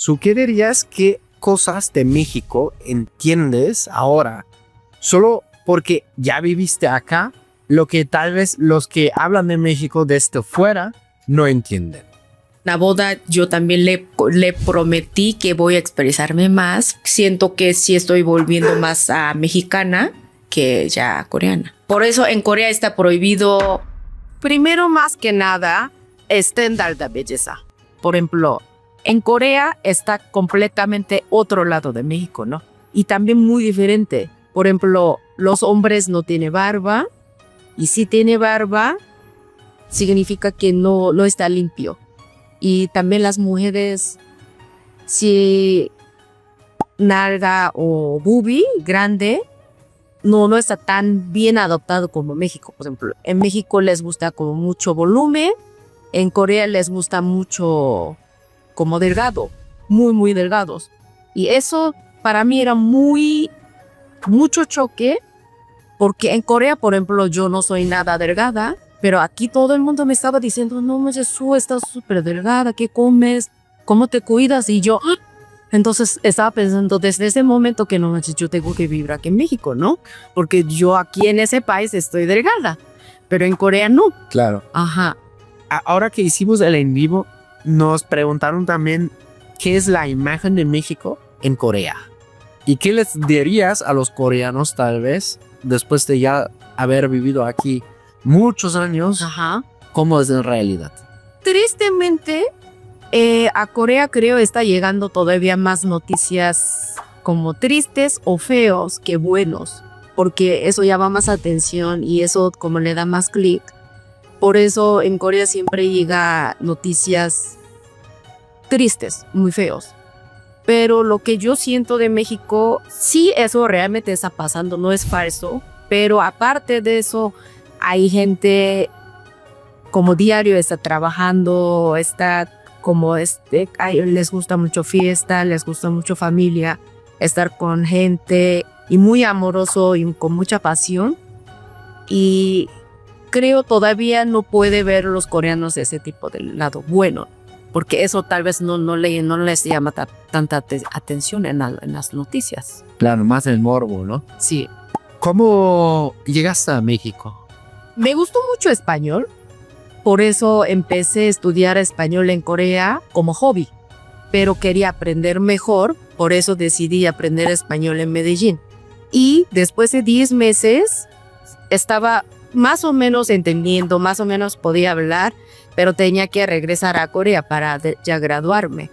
¿Sugerirías qué cosas de México entiendes ahora? Solo porque ya viviste acá, lo que tal vez los que hablan de México desde fuera no entienden. La boda yo también le prometí que voy a expresarme más. Siento que sí estoy volviendo más a mexicana que ya coreana. Por eso en Corea está prohibido. Primero, más que nada, estándar de belleza. Por ejemplo, en Corea está completamente otro lado de México, ¿no? Y también muy diferente. Por ejemplo, los hombres no tienen barba. Y si tiene barba, significa que no está limpio. Y también las mujeres, si nalga o boobie grande, no está tan bien adoptado como México. Por ejemplo, en México les gusta como mucho volumen, en Corea les gusta mucho como delgado, muy, muy delgados. Y eso para mí era mucho choque, porque en Corea, por ejemplo, yo no soy nada delgada, pero aquí todo el mundo me estaba diciendo, no, Jesús, estás súper delgada, ¿qué comes? ¿Cómo te cuidas? Y yo, entonces estaba pensando desde ese momento que no, yo tengo que vivir aquí en México, ¿no? Porque yo aquí en ese país estoy delgada, pero en Corea no. Claro. Ajá. Ahora que hicimos el en vivo, nos preguntaron también qué es la imagen de México en Corea. ¿Y qué les dirías a los coreanos tal vez, después de ya haber vivido aquí muchos años, Ajá. cómo es en realidad? Tristemente, a Corea creo está llegando todavía más noticias como tristes o feos que buenos, porque eso llama más atención y eso como le da más clic. Por eso en Corea siempre llega noticias tristes, muy feos. Pero lo que yo siento de México, sí, eso realmente está pasando, no es falso. Pero aparte de eso, hay gente como diario está trabajando, está como les gusta mucho fiesta, les gusta mucho familia, estar con gente y muy amoroso y con mucha pasión. Y creo todavía no puede ver los coreanos ese tipo del lado bueno, porque eso tal vez no les llama tanta atención en las noticias. Claro, más el morbo, ¿no? Sí. ¿Cómo llegaste a México? Me gustó mucho español, por eso empecé a estudiar español en Corea como hobby, pero quería aprender mejor, por eso decidí aprender español en Medellín. Y después de 10 meses estaba más o menos entendiendo, más o menos podía hablar, pero tenía que regresar a Corea para ya graduarme.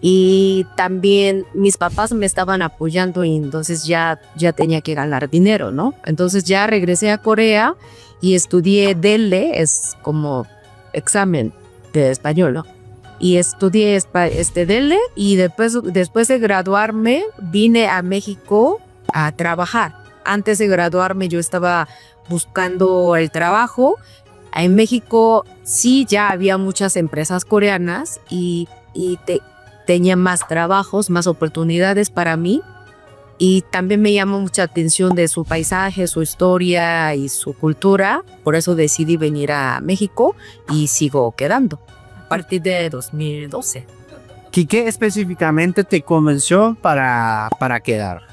Y también mis papás me estaban apoyando y entonces ya tenía que ganar dinero, ¿no? Entonces ya regresé a Corea y estudié DELE, es como examen de español, ¿no? Y estudié DELE y después de graduarme vine a México a trabajar. Antes de graduarme yo estaba buscando el trabajo. En México sí ya había muchas empresas coreanas y tenía más trabajos, más oportunidades para mí. Y también me llamó mucha atención de su paisaje, su historia y su cultura. Por eso decidí venir a México y sigo quedando a partir de 2012. ¿Qué específicamente te convenció para quedar?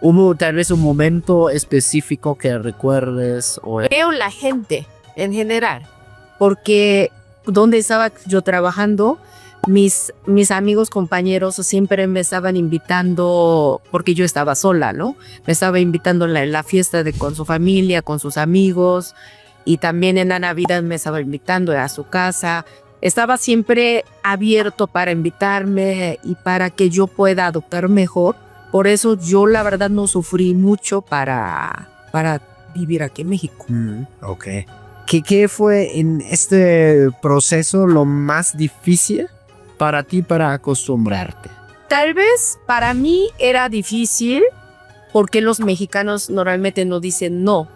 ¿Hubo tal vez un momento específico que recuerdes? Creo la gente en general, porque donde estaba yo trabajando, mis amigos, compañeros siempre me estaban invitando, porque yo estaba sola, ¿no? Me estaba invitando en la fiesta con su familia, con sus amigos, y también en la Navidad me estaba invitando a su casa. Estaba siempre abierto para invitarme y para que yo pueda adoptar mejor. Por eso yo la verdad no sufrí mucho para vivir aquí en México. Ok. ¿Qué fue en este proceso lo más difícil para ti para acostumbrarte? Tal vez para mí era difícil porque los mexicanos normalmente no dicen no.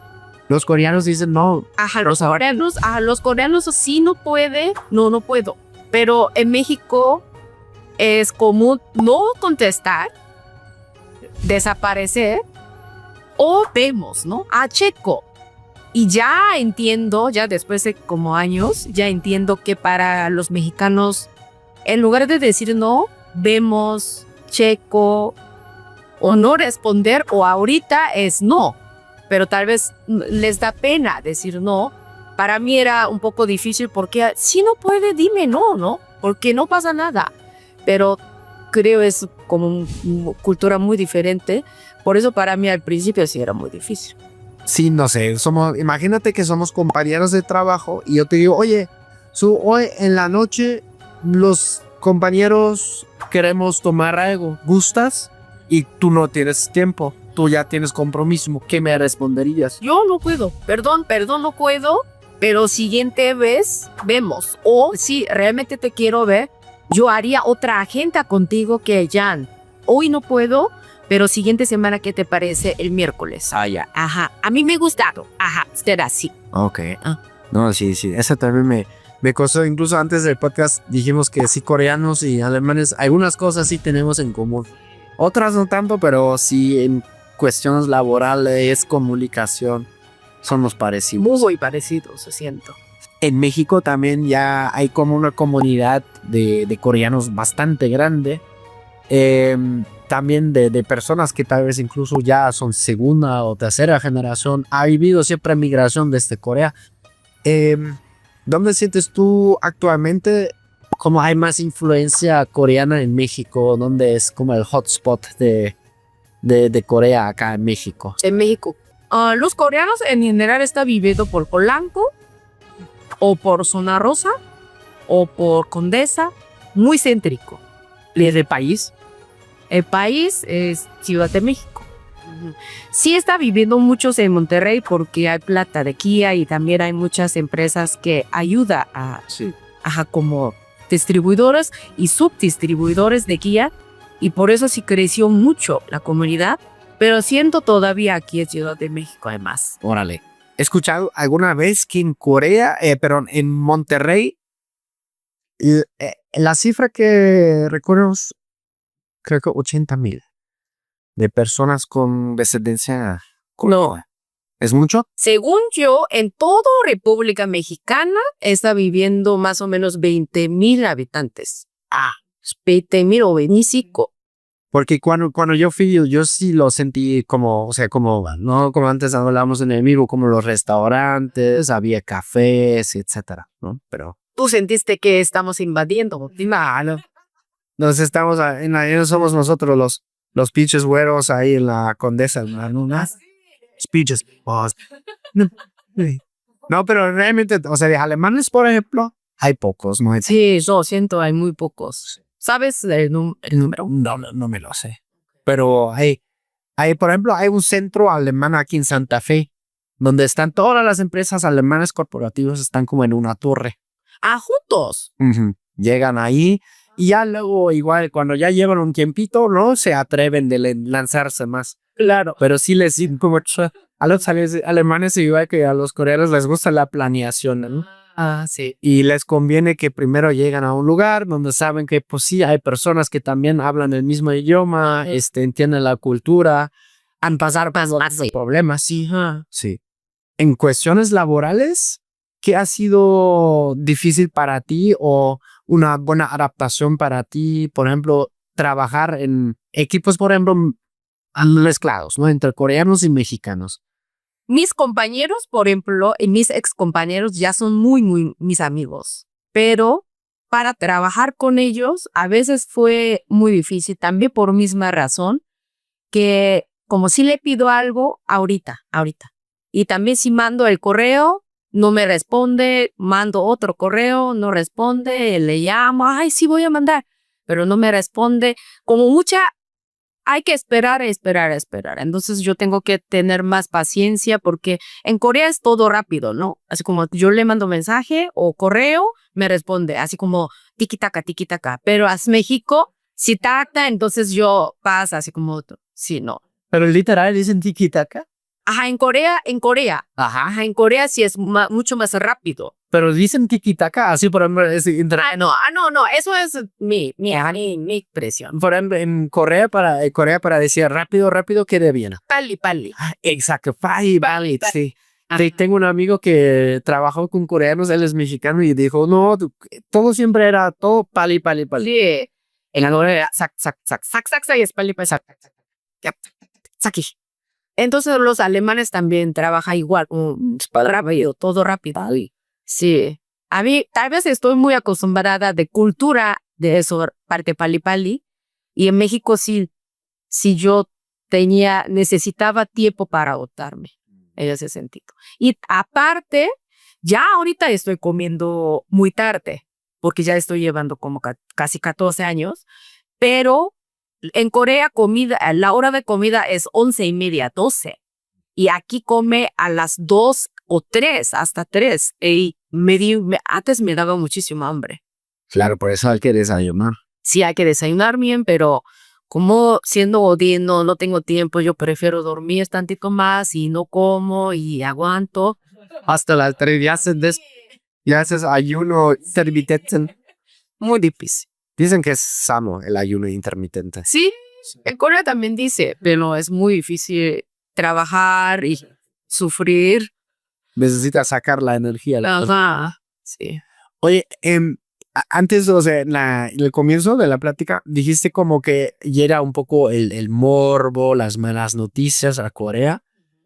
Los coreanos dicen no. Ajá, los coreanos sí no puede, no puedo. Pero en México es común no contestar, desaparecer o vemos, ¿no? Checo. Y ya entiendo, ya después de como años, ya entiendo que para los mexicanos, en lugar de decir no, vemos, checo, o no responder, o ahorita es no. Pero tal vez les da pena decir no. Para mí era un poco difícil porque si no puede, dime no, ¿no? Porque no pasa nada. Pero creo es como una cultura muy diferente. Por eso para mí al principio sí era muy difícil. Sí, no sé, imagínate que somos compañeros de trabajo y yo te digo, oye, hoy en la noche los compañeros queremos tomar algo, ¿gustas? Y tú no tienes tiempo, tú ya tienes compromiso, ¿qué me responderías? Yo no puedo, perdón, no puedo, pero siguiente vez vemos. O si realmente te quiero ver, yo haría otra agenda contigo que Jan. Hoy no puedo, pero siguiente semana, ¿qué te parece? El miércoles. Ah, ya. Ajá, a mí me gusta. Ajá, será así. Ok. No, sí, eso también me costó. Incluso antes del podcast dijimos que sí, coreanos y alemanes, algunas cosas sí tenemos en común. Otras no tanto, pero sí en cuestiones laborales, comunicación, somos parecidos. Muy parecidos, siento. En México también ya hay como una comunidad de coreanos bastante grande. También de personas que tal vez incluso ya son segunda o tercera generación. Ha habido siempre migración desde Corea. ¿Dónde sientes tú actualmente como hay más influencia coreana en México? ¿Dónde es como el hotspot de Corea acá en México? En México, los coreanos en general están viviendo por Polanco, o por Zona Rosa, o por Condesa, muy céntrico. ¿Y el país? El país es Ciudad de México. Sí está viviendo muchos en Monterrey porque hay plata de Kia y también hay muchas empresas que ayudan a como distribuidores y subdistribuidores de Kia, y por eso sí creció mucho la comunidad, pero siento todavía aquí en Ciudad de México hay más. Órale. He escuchado alguna vez que en Corea, perdón, en Monterrey, la cifra que recuerdo es, creo que 80,000 de personas con descendencia. No. ¿Es mucho? Según yo, en toda República Mexicana está viviendo más o menos 20,000 habitantes. 20,000 o 25. Porque cuando yo fui, yo sí lo sentí como, o sea, como, no como antes hablábamos en el vivo, como los restaurantes, había cafés, etcétera, ¿no? Pero ¿Tú sentiste que estamos invadiendo? no. Nos estamos, somos nosotros los pinches güeros ahí en la Condesa, ¿no? Pinches. No, pero realmente, o sea, de alemanes, por ejemplo, hay pocos, ¿no? Sí, yo siento hay muy pocos. ¿Sabes el número? No me lo sé. Pero por ejemplo, hay un centro alemán aquí en Santa Fe, donde están todas las empresas alemanas corporativas, están como en una torre. Juntos. Llegan ahí y ya luego, igual, cuando ya llevan un tiempito, no se atreven de lanzarse más. Claro. Pero sí como a los alemanes, igual que a los coreanos, les gusta la planeación, ¿no? Sí. Y les conviene que primero lleguen a un lugar donde saben que pues sí hay personas que también hablan el mismo idioma, entienden la cultura, han pasado problemas, sí. Sí. En cuestiones laborales, ¿qué ha sido difícil para ti o una buena adaptación para ti? Por ejemplo, trabajar en equipos, por ejemplo, mezclados, ¿no? Entre coreanos y mexicanos. Mis compañeros, por ejemplo, y mis ex compañeros ya son muy mis amigos, pero para trabajar con ellos a veces fue muy difícil, también por misma razón, que como si le pido algo ahorita, y también si mando el correo, no me responde, mando otro correo, no responde, le llamo, ay, sí voy a mandar, pero no me responde, como hay que esperar. Entonces yo tengo que tener más paciencia porque en Corea es todo rápido, ¿no? Así como yo le mando mensaje o correo, me responde, así como tiki-taka. Pero a México, si tacta, entonces yo pasa así como, sí, no. Pero literal dicen tiki-taka. En Corea. Ajá. En Corea sí es mucho más rápido. Pero dicen tiki-taka, así por ejemplo. No, eso es mi expresión. Por ejemplo, en Corea para decir rápido, ¿qué viene? Pali. Exacto, pali, sí. Tengo un amigo que trabajó con coreanos, él es mexicano y dijo, no, todo siempre era todo pali. Sí. En Corea, sak, sak, sak, sak, sak, sak, y es pali, sak, sak, sak, sak, saki. Entonces los alemanes también trabajan igual, rápido, todo rápido. Sí. A mí tal vez estoy muy acostumbrada de cultura de eso, parte pali pali. Y en México sí yo necesitaba tiempo para adaptarme en ese sentido. Y aparte, ya ahorita estoy comiendo muy tarde, porque ya estoy llevando como casi 14 años, pero en Corea la hora de comida es 11:30, 12. Y aquí come a las 2 o 3, hasta 3. Y antes me daba muchísimo hambre. Claro, por eso hay que desayunar. Sí, hay que desayunar bien, pero como siendo godín no tengo tiempo, yo prefiero dormir tantito más y no como y aguanto. Hasta las 3 ya haces ayuno intermitente. Muy difícil. Dicen que es sano el ayuno intermitente. Sí, en Corea también dice, pero es muy difícil trabajar y sufrir. Necesitas sacar la energía. Ajá, sí. Oye, antes, o sea, en el comienzo de la plática, dijiste como que ya era un poco el morbo, las malas noticias a Corea.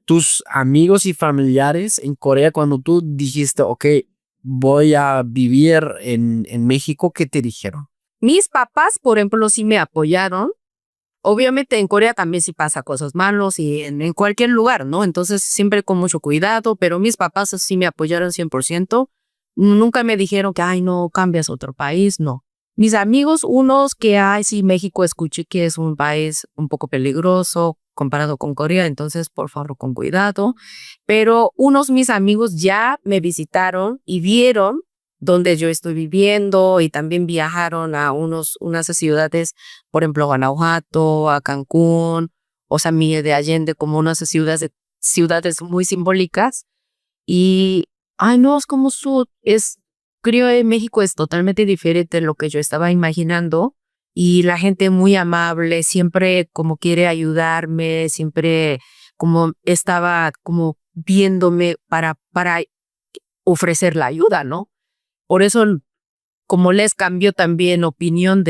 Tus amigos y familiares en Corea, cuando tú dijiste, ok, voy a vivir en México, ¿qué te dijeron? Mis papás, por ejemplo, sí me apoyaron. Obviamente en Corea también sí pasa cosas malas y en cualquier lugar, ¿no? Entonces siempre con mucho cuidado, pero mis papás sí me apoyaron 100%. Nunca me dijeron que, ay, no, cambias a otro país, no. Mis amigos, unos que, ay, sí, México escuché que es un país un poco peligroso comparado con Corea, entonces por favor con cuidado. Pero mis amigos ya me visitaron y vieron donde yo estoy viviendo y también viajaron a unas ciudades, por ejemplo, a Guanajuato, a Cancún, o San Miguel de Allende, como unas ciudades muy simbólicas. Y, ay, no, es como creo que México es totalmente diferente de lo que yo estaba imaginando. Y la gente muy amable, siempre como quiere ayudarme, siempre como estaba como viéndome para ofrecer la ayuda, ¿no? Por eso, como les cambió también opinión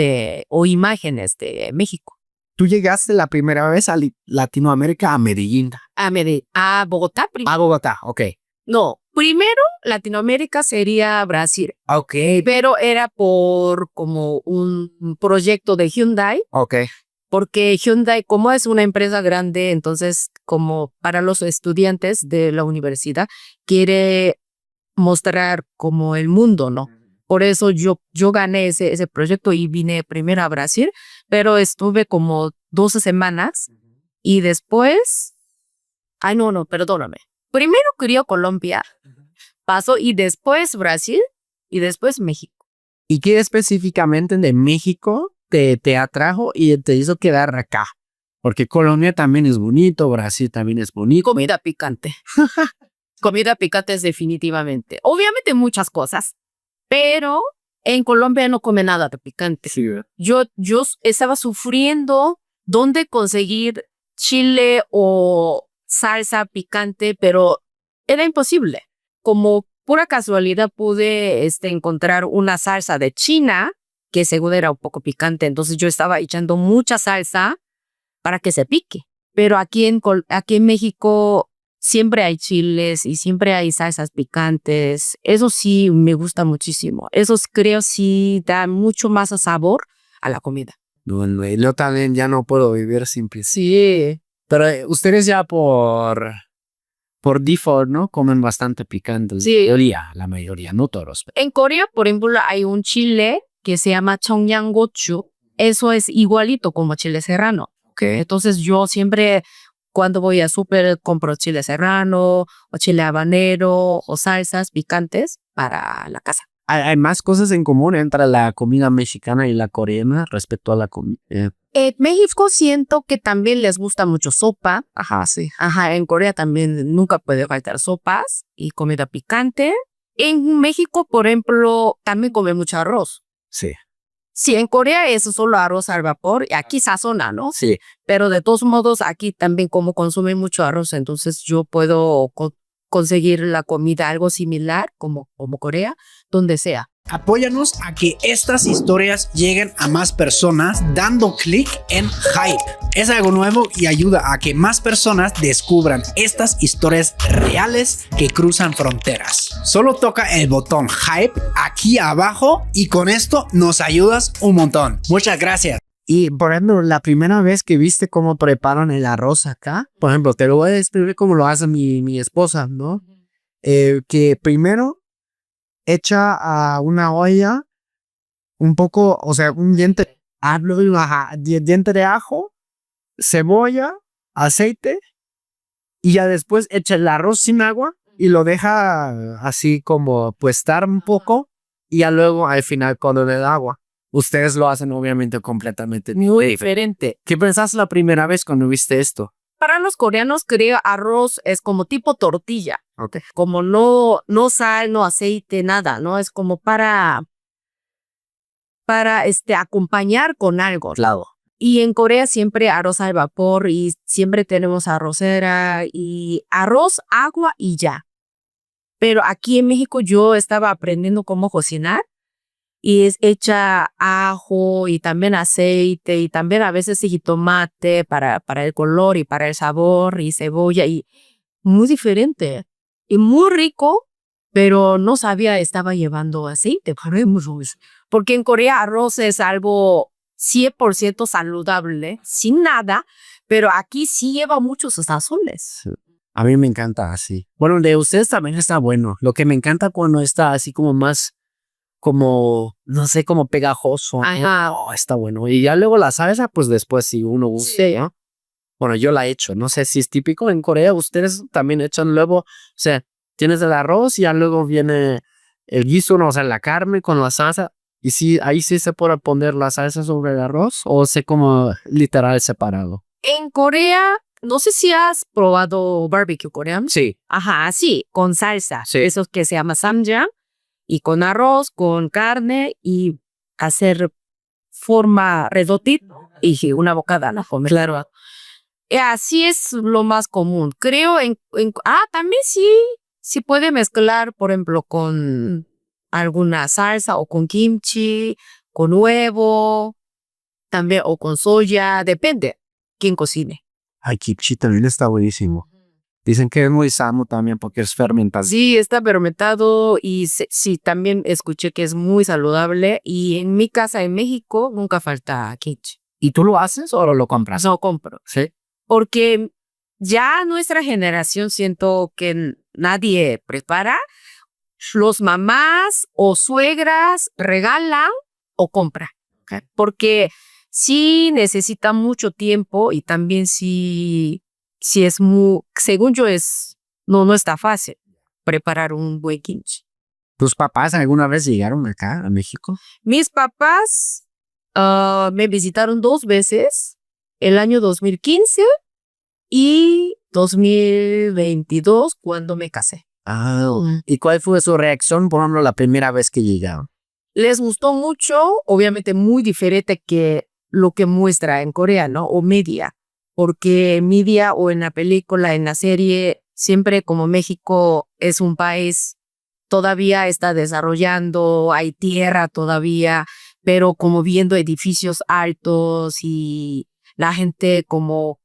o imágenes de México. Tú llegaste la primera vez a Latinoamérica, a Medellín. A Bogotá. A Bogotá, ok. No, primero Latinoamérica sería Brasil. Ok. Pero era por como un proyecto de Hyundai. Ok. Porque Hyundai, como es una empresa grande, entonces como para los estudiantes de la universidad, quiere mostrar como el mundo, ¿no? Por eso yo gané ese proyecto y vine primero a Brasil, pero estuve como 12 semanas y después, ay no, perdóname. Primero quería Colombia, pasó y después Brasil y después México. ¿Y qué específicamente de México te atrajo y te hizo quedar acá? Porque Colombia también es bonito, Brasil también es bonito. Comida picante. Comida picante es definitivamente. Obviamente muchas cosas, pero en Colombia no come nada de picante. Sí. Yo estaba sufriendo dónde conseguir chile o salsa picante, pero era imposible. Como pura casualidad pude encontrar una salsa de China que seguro era un poco picante, entonces yo estaba echando mucha salsa para que se pique. Pero aquí en México siempre hay chiles y siempre hay salsas picantes. Eso sí me gusta muchísimo. Eso creo sí da mucho más sabor a la comida. Bueno, yo también ya no puedo vivir sin pizza. Sí. Pero ustedes ya por default, ¿no? Comen bastante picante. Sí. La mayoría, no todos. En Corea, por ejemplo, hay un chile que se llama 청양고추. Eso es igualito como chile serrano. Okay. Entonces yo siempre cuando voy a súper compro chile serrano o chile habanero o salsas picantes para la casa. ¿Hay más cosas en común entre la comida mexicana y la coreana respecto a la comida? En México siento que también les gusta mucho sopa. Ajá, sí. Ajá, en Corea también nunca puede faltar sopas y comida picante. En México, por ejemplo, también come mucho arroz. Sí. Sí, en Corea es solo arroz al vapor y aquí sazona, ¿no? Sí. Pero de todos modos, aquí también como consume mucho arroz, entonces yo puedo conseguir la comida algo similar como Corea, donde sea. Apóyanos a que estas historias lleguen a más personas dando clic en Hype. Es algo nuevo y ayuda a que más personas descubran estas historias reales que cruzan fronteras. Solo toca el botón Hype aquí abajo y con esto nos ayudas un montón. Muchas gracias. Y, por ejemplo, la primera vez que viste cómo preparan el arroz acá, por ejemplo, te lo voy a describir cómo lo hace mi esposa, ¿no? Que primero echa a una olla un poco, o sea, un diente, diente de ajo, cebolla, aceite, y ya después echa el arroz sin agua y lo deja así como puestar un poco, y ya luego al final con el agua. Ustedes lo hacen obviamente completamente muy diferente. ¿Qué pensaste la primera vez cuando viste esto? Para los coreanos, creo arroz es como tipo tortilla. Okay. Como no sal, no aceite, nada, ¿no? Es como para acompañar con algo. Claro. Y en Corea siempre arroz al vapor y siempre tenemos arrocera y arroz, agua y ya. Pero aquí en México yo estaba aprendiendo cómo cocinar y es hecha ajo y también aceite y también a veces jitomate para el color y para el sabor y cebolla y muy diferente y muy rico, pero no sabía estaba llevando aceite. Porque en Corea arroz es algo 100% saludable, sin nada, pero aquí sí lleva muchos sazones. A mí me encanta así. Bueno, de ustedes también está bueno. Lo que me encanta cuando está así como más, como, no sé, como pegajoso. Ajá. Oh, está bueno. Y ya luego la salsa, pues después si uno gusta, Sí. ¿no? Bueno, yo la he hecho. No sé si es típico en Corea. Ustedes también echan luego, o sea, tienes el arroz y ya luego viene el guiso, ¿no? O sea, la carne con la salsa. Y sí, ahí sí se puede poner la salsa sobre el arroz o sé como literal separado. En Corea, no sé si has probado barbecue coreano. Sí. Ajá, sí, con salsa. Sí. Eso que se llama samjang. Y con arroz, con carne y hacer forma redondita y una bocada, ¿no? Comer. Claro. Así es lo más común. Creo también sí puede mezclar, por ejemplo, con alguna salsa o con kimchi, con huevo, también o con soya, depende quién cocine. Ay, kimchi también está buenísimo. Dicen que es muy sano también porque es fermentado. Sí, está fermentado y sí, también escuché que es muy saludable y en mi casa en México nunca falta kimchi. ¿Y tú lo haces o lo compras? No compro. Sí. Porque ya nuestra generación siento que nadie prepara. Los mamás o suegras regalan o compran. ¿Okay? Porque sí necesita mucho tiempo y también sí es muy, según yo no está fácil preparar un buen kimchi. ¿Tus papás alguna vez llegaron acá a México? Mis papás me visitaron 2 veces, el año 2015 y 2022 cuando me casé. ¿Y cuál fue su reacción, por ejemplo, la primera vez que llegaron? Les gustó mucho, obviamente muy diferente que lo que muestra en Corea, ¿no? O media, porque en media o en la película, en la serie, siempre como México es un país, todavía está desarrollando, hay tierra todavía, pero como viendo edificios altos y la gente como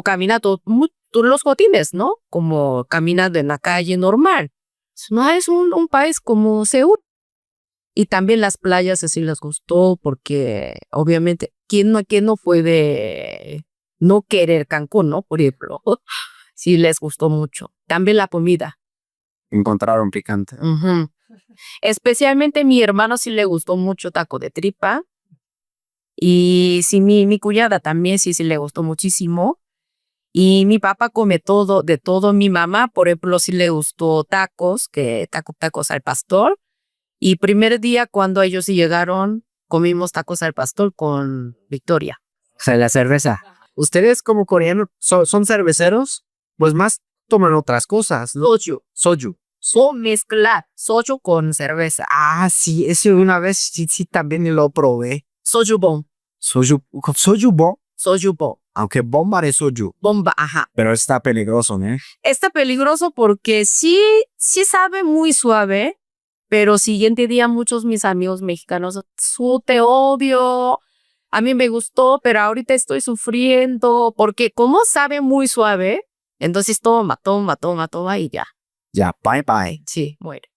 camina todos los botines, ¿no? Como caminando en la calle normal. No es un país como Seúl. Y también las playas así les gustó porque obviamente ¿quién no puede no querer Cancún, ¿no? Por ejemplo, sí les gustó mucho. También la comida. Encontraron picante. Uh-huh. Especialmente a mi hermano sí le gustó mucho taco de tripa. Y sí, mi cuñada también sí le gustó muchísimo. Y mi papá come de todo. Mi mamá, por ejemplo, sí le gustó tacos al pastor. Y primer día cuando ellos llegaron, comimos tacos al pastor con Victoria. O sea, la cerveza. ¿Ustedes como coreanos son cerveceros? Pues más toman otras cosas, ¿no? Soju. Mezclar soju con cerveza. Ah, sí, ese una vez sí también lo probé. Soju bon. Soju bon. Aunque bomba de soju. Bomba, ajá. Pero está peligroso, ¿no? Está peligroso porque sí sabe muy suave, Pero siguiente día muchos mis amigos mexicanos, su te odio, a mí me gustó, pero ahorita estoy sufriendo porque como sabe muy suave, entonces toma y ya. Ya, bye bye. Sí, muere.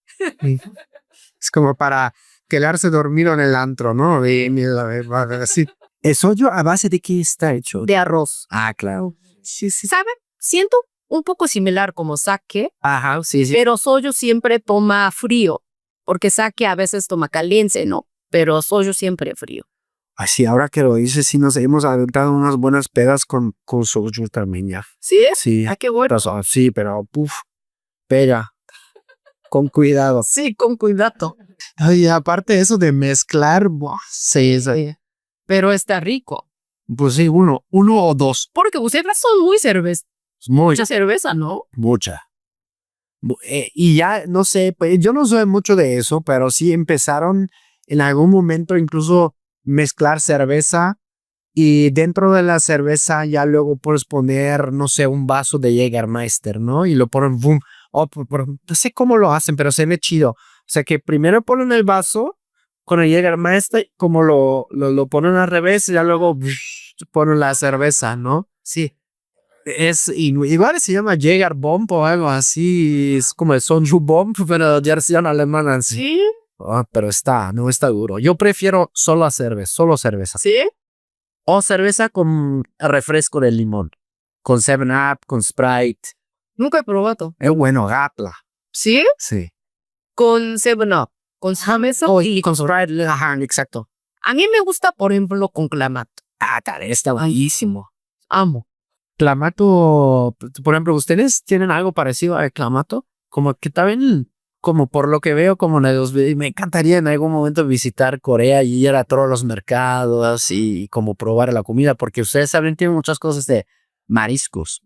Es como para quedarse dormido en el antro, ¿no? Así. ¿El soyo a base de qué está hecho? De arroz. Ah, claro. Sí, sí. ¿Sabe? Siento un poco similar como sake, Ajá, sí, sí. pero soyo siempre toma frío, porque sake a veces toma caliente, ¿no? Pero soyo siempre frío. Así, ahora que lo dices, sí nos hemos aventado unas buenas pedas con soju también ya. ¿Sí? Sí. Ah, qué bueno. Pero, sí, pero, pega. Con cuidado. Sí, con cuidado. Ay, aparte de eso de mezclar, buah, sí, sí. Pero está rico. Pues sí, uno o dos. Porque ustedes son muy cerveza. Mucha. Mucha cerveza, ¿no? Mucha. Y ya, no sé, pues yo no soy mucho de eso, pero sí empezaron en algún momento incluso mezclar cerveza y dentro de la cerveza ya luego puedes poner, no sé, un vaso de Jägermeister, ¿no? Y lo ponen, boom. No sé cómo lo hacen, pero se ve chido. O sea que primero ponen el vaso con el Jägermeister, como lo ponen al revés y ya luego ponen la cerveza, ¿no? Sí. Igual se llama Jäger Bomb o algo así. Es como el Sonju Bomb, pero versión alemana. Sí. Pero no está duro. Yo prefiero solo cerveza. ¿Sí? O cerveza con refresco de limón. Con 7-Up, con Sprite. Nunca he probado. Es bueno, gatla. ¿Sí? Sí. Con 7-Up. Con cerveza. Y con Sprite, ajá, exacto. A mí me gusta, por ejemplo, con clamato. Tal, está buenísimo. Amo. Clamato, por ejemplo, ¿ustedes tienen algo parecido al clamato? Como que también, como por lo que veo, como me encantaría en algún momento visitar Corea y ir a todos los mercados y como probar la comida, porque ustedes saben, tienen muchas cosas de mariscos.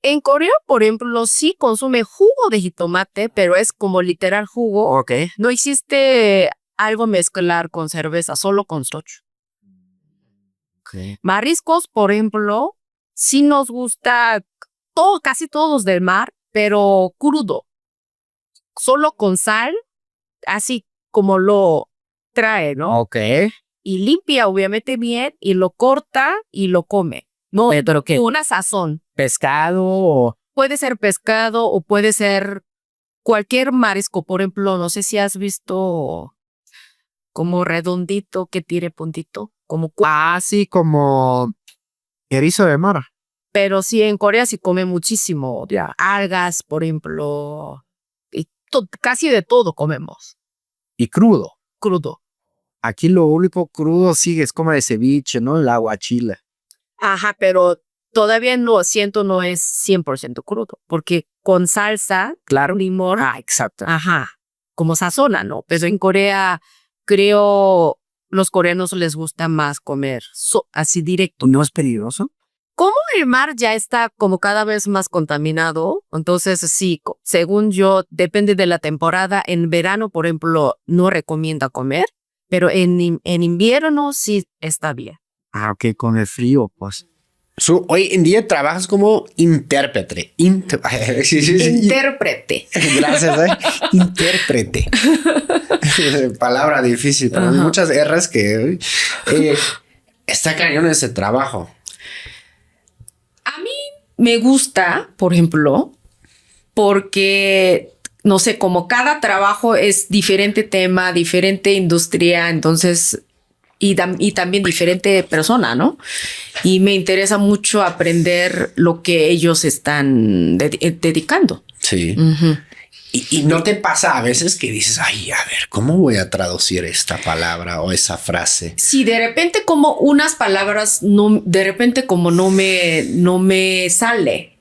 En Corea, por ejemplo, sí consume jugo de jitomate, pero es como literal jugo. Ok. No existe algo mezclar con cerveza, solo con soju. Okay. Mariscos, por ejemplo, sí nos gusta casi todos del mar, pero crudo. Solo con sal, así como lo trae, ¿no? Ok. Y limpia obviamente bien y lo corta y lo come. No, ¿Pero qué? una sazón. ¿Pescado o...? Puede ser pescado o puede ser cualquier marisco. Por ejemplo, no sé si has visto como redondito que tire puntito. Como Sí, como erizo de mar. pero sí, en Corea sí come muchísimo. Ya. Algas, por ejemplo. Y casi de todo comemos. Y crudo. Crudo. Aquí lo único crudo sí es como de ceviche, ¿no? El aguachile. Ajá, pero todavía no siento no es 100% crudo. Porque con salsa, Claro. limón. Exacto. Ajá. Como sazona, ¿no? Pero en Corea, creo, los coreanos les gusta más comer así directo. ¿No es peligroso? Como el mar ya está como cada vez más contaminado, entonces sí, según yo, depende de la temporada. En verano, por ejemplo, no recomienda comer, pero en invierno sí está bien. Ok, con el frío, pues. Hoy en día trabajas como intérprete. Intérprete. Gracias, intérprete. Palabra difícil, pero hay muchas R's que está cañón ese trabajo. A mí me gusta, por ejemplo, porque, no sé, como cada trabajo es diferente tema, diferente industria, entonces, y también diferente persona, ¿no? Y me interesa mucho aprender lo que ellos están dedicando. Sí. Uh-huh. Y no te pasa a veces que dices, ay, a ver, ¿cómo voy a traducir esta palabra o esa frase? Sí, de repente como unas palabras de repente como no me sale.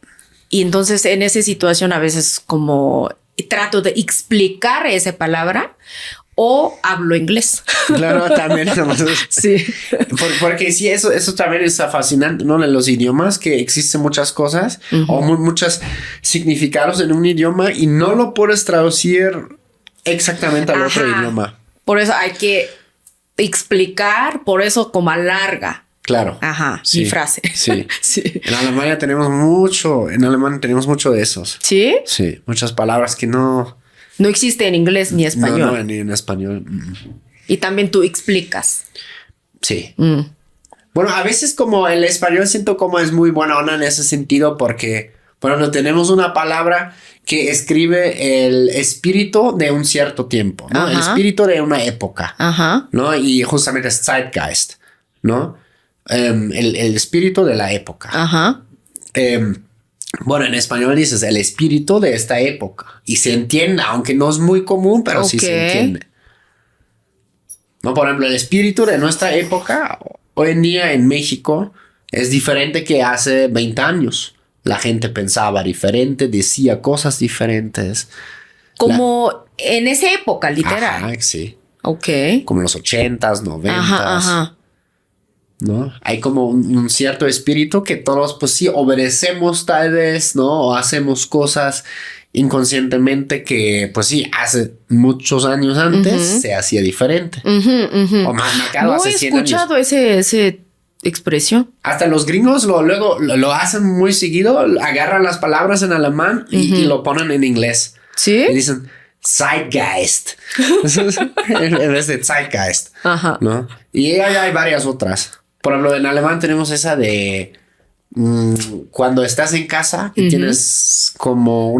Y entonces en esa situación a veces como trato de explicar esa palabra o hablo inglés. Claro, también. Sí. Porque sí, eso también está fascinante, ¿no? En los idiomas que existen muchas cosas o muchos significados en un idioma y no lo puedes traducir exactamente al otro idioma. Por eso hay que explicar, por eso como alarga. Claro. Ajá, sí, mi frase. Sí. Sí. En Alemania tenemos mucho de esos. ¿Sí? Sí, muchas palabras que no No existe en inglés ni español. No, ni en español. Y también tú explicas. Sí. Bueno, a veces como el español siento como es muy buena onda en ese sentido porque, por ejemplo, tenemos una palabra que escribe el espíritu de un cierto tiempo, ¿no? Ajá. El espíritu de una época, Ajá. ¿no? Y justamente es Zeitgeist, ¿no? El espíritu de la época. Ajá. Bueno, en español dices el espíritu de esta época y se entiende, aunque no es muy común, pero sí se Ok. entiende. No, por ejemplo, el espíritu de nuestra época hoy en día en México es diferente que hace 20 años. La gente pensaba diferente, decía cosas diferentes. Como en esa época, literal. Ajá, sí. Ok. Como los 80s, 90s. Ajá, ajá. ¿No? Hay como un cierto espíritu que todos, pues sí, obedecemos tal vez, ¿no? O hacemos cosas inconscientemente que, pues sí, hace muchos años antes se hacía diferente. O más marcado No hace he 100 años. escuchado ese expresión. Hasta los gringos luego lo hacen muy seguido, agarran las palabras en alemán y lo ponen en inglés. ¿Sí? Y dicen Zeitgeist en vez de Zeitgeist. Ajá. ¿No? Y hay varias otras. Por ejemplo, en alemán tenemos esa de cuando estás en casa y tienes como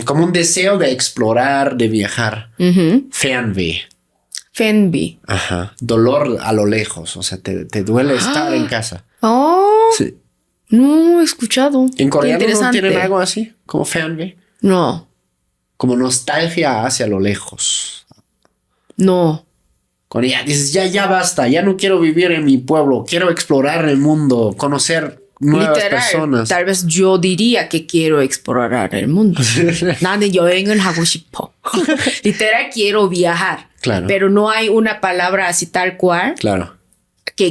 como un deseo de explorar, de viajar. Fernweh. Fenby. Ajá. Dolor a lo lejos. O sea, te duele estar en casa. Oh, Sí. no he escuchado. En Qué coreano no interesante. tienen algo así, como Fernweh. No, Como nostalgia hacia lo lejos. no. Cuando ya dices, ya basta, ya no quiero vivir en mi pueblo, quiero explorar el mundo, conocer nuevas personas. tal vez yo diría que quiero explorar el mundo. 나는 여행을 하고 싶어. Literal quiero viajar. Claro. Pero no hay una palabra así tal cual Claro. que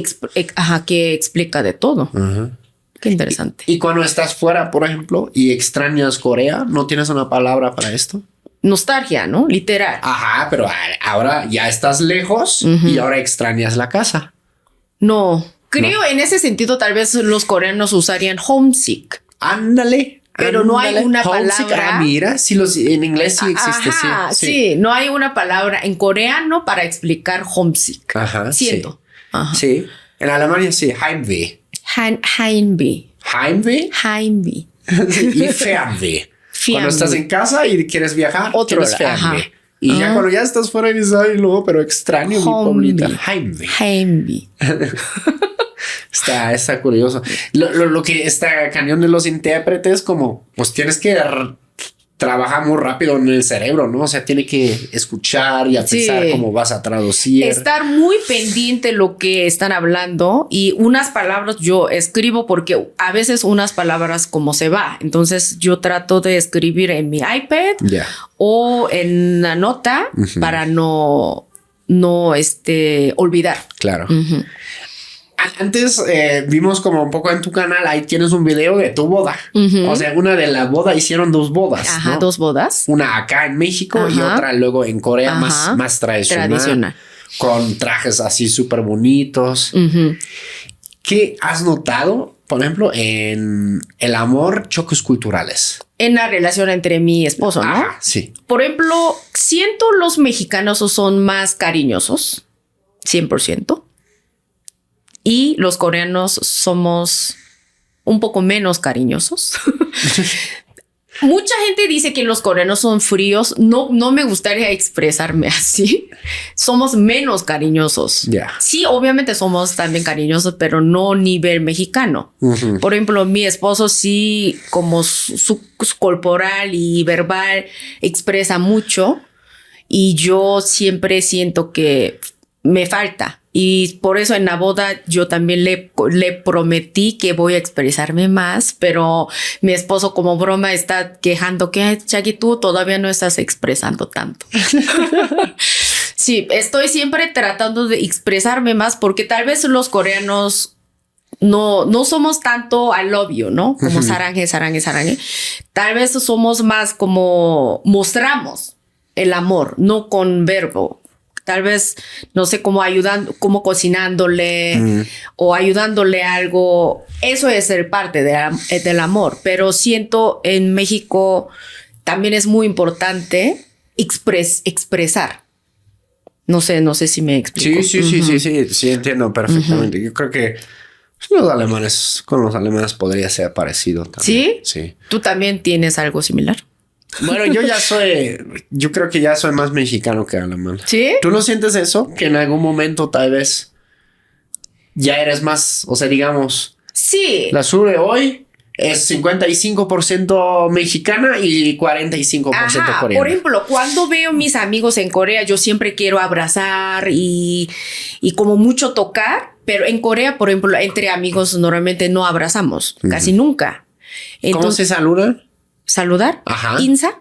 explica de todo. Qué interesante. Y cuando estás fuera, por ejemplo, y extrañas Corea, ¿no tienes una palabra para esto? Nostalgia, ¿no? Literal. Ajá, pero ahora ya estás lejos y ahora extrañas la casa. No. Creo en ese sentido tal vez los coreanos usarían homesick. Ándale. Pero no hay ándale. una Homesick. palabra. Ah, mira, sí, en inglés sí existe. Ajá, sí. sí. No hay una palabra en coreano para explicar homesick. Ajá, Siento. Ajá. Sí. En Alemania sí, Heimweh. Heimweh. Heimweh Heimweh. y Fernweh. Cuando estás en casa y quieres viajar, Otro tienes lado, Fernweh. ajá. Y ya cuando ya estás fuera dices, ay, no, pero extraño mi pueblita. Heimweh. Heimweh. Está curioso. Lo que está cañón de los intérpretes, como pues tienes que trabajar muy rápido en el cerebro, ¿no? O sea, tiene que escuchar y a Sí. pensar cómo vas a traducir. Estar muy pendiente lo que están hablando y unas palabras yo escribo porque a veces unas palabras como se va. Entonces yo trato de escribir en mi iPad Ya. o en una nota para no olvidar. Claro. Antes vimos como un poco en tu canal, ahí tienes un video de tu boda. O sea, una de la boda hicieron dos bodas. Ajá, ¿no? 2 bodas. Una acá en México y Ajá. otra luego en Corea Ajá. más tradicional. Tradicional. Con trajes así súper bonitos. ¿Qué has notado, por ejemplo, en el amor, choques culturales? En la relación entre mi esposo, ¿no? Ajá, sí. Por ejemplo, siento los mexicanos son más cariñosos, 100%. Y los coreanos somos un poco menos cariñosos. Mucha gente dice que los coreanos son fríos. No me gustaría expresarme así. Somos menos cariñosos. Ya. Sí, obviamente somos también cariñosos, pero no nivel mexicano. Por ejemplo, mi esposo sí, como su corporal y verbal expresa mucho. Y yo siempre siento que me falta. Y por eso en la boda yo también le prometí que voy a expresarme más, pero mi esposo como broma está quejando que, "Ay, Chagui, tú todavía no estás expresando tanto." Sí, estoy siempre tratando de expresarme más porque tal vez los coreanos no somos tanto I love you, ¿no? Como sarangue. Tal vez somos más como mostramos el amor, no con verbo. Tal vez, no sé, como como cocinándole o ayudándole algo. Eso es ser parte del amor. Pero siento en México también es muy importante expresar. No sé si me explico. Sí, entiendo perfectamente. Yo creo que con los alemanes podría ser parecido también. ¿Sí? Sí. ¿Tú también tienes algo similar? Bueno, yo creo que ya soy más mexicano que alemán. ¿Sí? ¿Tú no sientes eso? Que en algún momento tal vez ya eres más, o sea, digamos, Sí. la sur de hoy es 55% mexicana y 45% Ajá, coreana. por ejemplo, cuando veo mis amigos en Corea, yo siempre quiero abrazar y como mucho tocar, pero en Corea, por ejemplo, entre amigos normalmente no abrazamos, casi nunca. ¿Cómo Entonces, se saludan? saludar, Ajá. insa.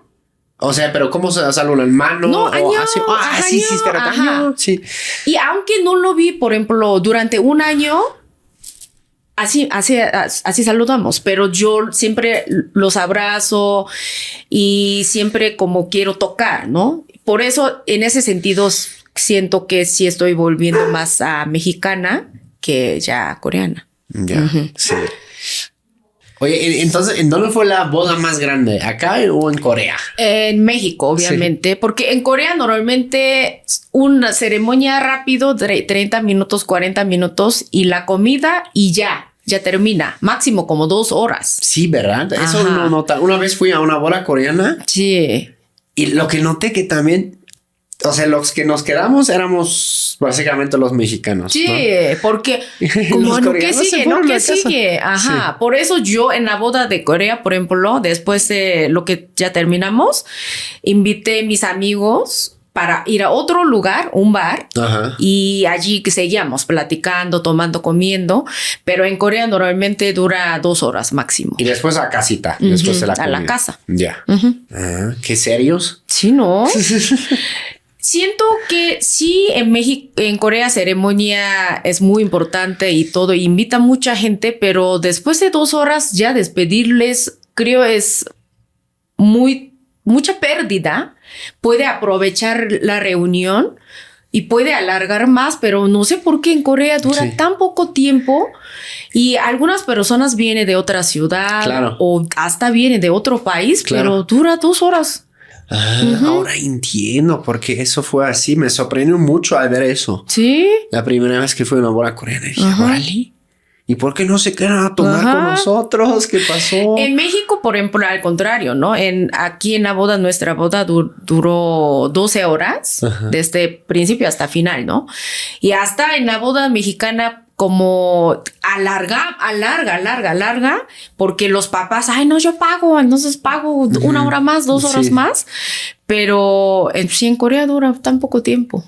O sea, pero ¿cómo se saludan? ¿Mano? No, o año, así? ajá, Sí, pero ajá. año, sí. Y aunque no lo vi, por ejemplo, durante un año, así saludamos, pero yo siempre los abrazo y siempre como quiero tocar, ¿no? Por eso, en ese sentido, siento que sí estoy volviendo más a mexicana que ya coreana. Ya, sí. Oye, entonces, ¿en dónde fue la boda más grande? ¿Acá o en Corea? En México, obviamente, porque en Corea normalmente una ceremonia rápido, 30 minutos, 40 minutos y la comida y ya termina, máximo como 2 horas. Sí, ¿verdad? Eso Ajá. no nota. Una vez fui a una boda coreana Sí. y lo que noté que también, o sea, los que nos quedamos éramos básicamente los mexicanos. Sí, ¿no? porque como Los no, ¿qué coreanos se sigue? fueron ¿No? ¿Qué a casa. sigue? Ajá. Sí. Por eso yo en la boda de Corea, por ejemplo, después de lo que ya terminamos, invité a mis amigos para ir a otro lugar, un bar, Ajá. y allí que seguíamos platicando, tomando, comiendo, pero en Corea normalmente dura 2 horas máximo. Y después a casita, después de la a comida. la casa. Ya. Ujú. Ah, ¿qué serios? Sí, ¿no? Siento que sí, en México, en Corea ceremonia es muy importante y todo, invita mucha gente, pero después de 2 horas ya despedirles, creo es mucha pérdida. Puede aprovechar la reunión y puede alargar más, pero no sé por qué en Corea dura Sí. tan poco tiempo y algunas personas vienen de otra ciudad Claro. o hasta vienen de otro país, Claro. pero dura 2 horas. Ahora entiendo por qué eso fue así. Me sorprendió mucho al ver eso. Sí. La primera vez que fui a una boda coreana dije, Ajá. órale, ¿y por qué no se quedan a tomar Ajá. con nosotros? ¿Qué pasó? En México, por ejemplo, al contrario, ¿no? Aquí en la boda, nuestra boda duró 12 horas, Ajá. desde principio hasta final, ¿no? Y hasta en la boda mexicana como alarga, porque los papás, ay, no, yo pago, entonces pago 1 hora más, 2 horas Sí. más, pero sí en Corea dura tan poco tiempo.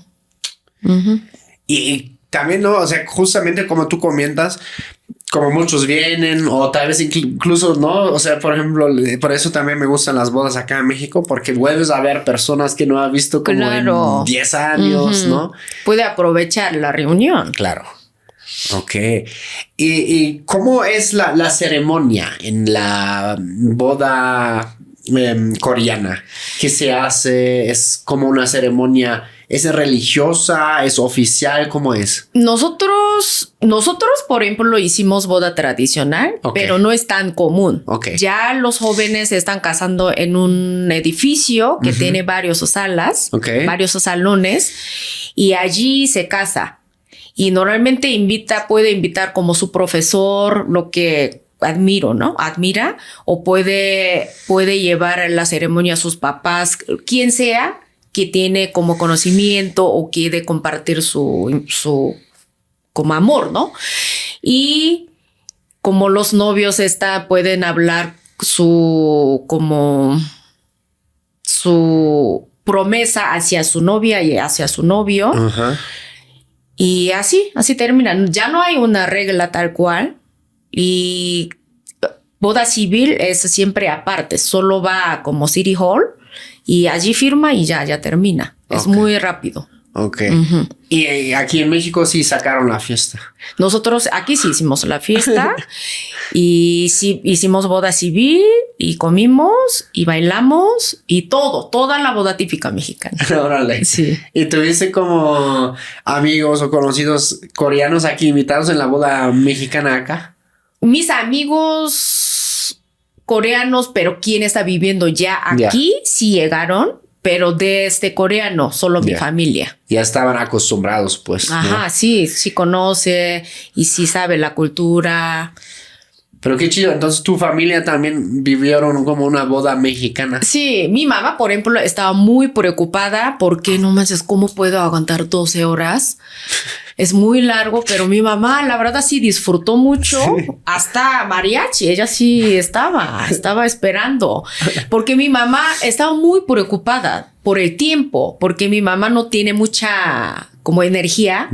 Ujú. Y también, ¿no? O sea, justamente como tú comentas, como muchos vienen o tal vez incluso, ¿no? O sea, por ejemplo, por eso también me gustan las bodas acá en México, porque vuelves a ver personas que no has visto como Claro. en 10 años, Ujú. ¿no? Puede aprovechar la reunión. Claro. Ok. ¿Y cómo es la ceremonia en la boda coreana? ¿Qué se hace? ¿Es como una ceremonia? ¿Es religiosa? ¿Es oficial? ¿Cómo es? Nosotros, por ejemplo, hicimos boda tradicional, Ok. pero no es tan común. Ok. Ya los jóvenes se están casando en un edificio que tiene varios salas, Ok. varios salones, y allí se casa. Y normalmente puede invitar como su profesor, lo que admiro, ¿no? Admira, o puede llevar a la ceremonia a sus papás, quien sea que tiene como conocimiento o quiere compartir su como amor, ¿no? Y como los novios pueden hablar su promesa hacia su novia y hacia su novio. Ajá. Y así terminan. Ya no hay una regla tal cual. Y boda civil es siempre aparte. Solo va como City Hall y allí firma y ya termina. Es Ok. muy rápido. Ok. Ujú. Y aquí en México sí sacaron la fiesta. Nosotros aquí sí hicimos la fiesta y sí hicimos boda civil y comimos y bailamos y toda la boda típica mexicana. Órale. Sí. ¿Y tuviste como amigos o conocidos coreanos aquí invitados en la boda mexicana acá? Mis amigos coreanos, pero quién está viviendo ya aquí, sí llegaron, pero de este coreano, solo mi familia. Ya estaban acostumbrados, pues. Ajá, ¿no? sí conoce y sí sabe la cultura. Pero qué chido. Entonces tu familia también vivieron como una boda mexicana. Sí, mi mamá, por ejemplo, estaba muy preocupada porque no manches, ¿cómo puedo aguantar 12 horas? Es muy largo, pero mi mamá, la verdad, sí disfrutó mucho. Sí. Hasta mariachi, ella sí estaba esperando. Porque mi mamá estaba muy preocupada por el tiempo, porque mi mamá no tiene mucha como energía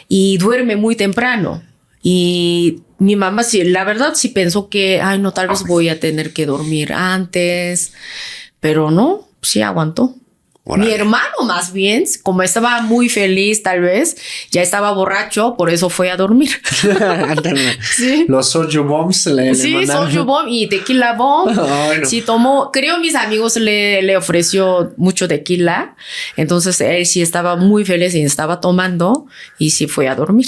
y duerme muy temprano. Y mi mamá sí, la verdad sí pensó que, ay no, tal vez voy a tener que dormir antes, pero no, sí aguantó. Mi hermano más bien, como estaba muy feliz tal vez, ya estaba borracho, por eso fue a dormir. Sí. Los soju bombs le mandaron. Soju bomb y tequila bomb. Oh, no. Sí tomó, creo mis amigos le ofreció mucho tequila, entonces él sí estaba muy feliz y estaba tomando y sí fue a dormir.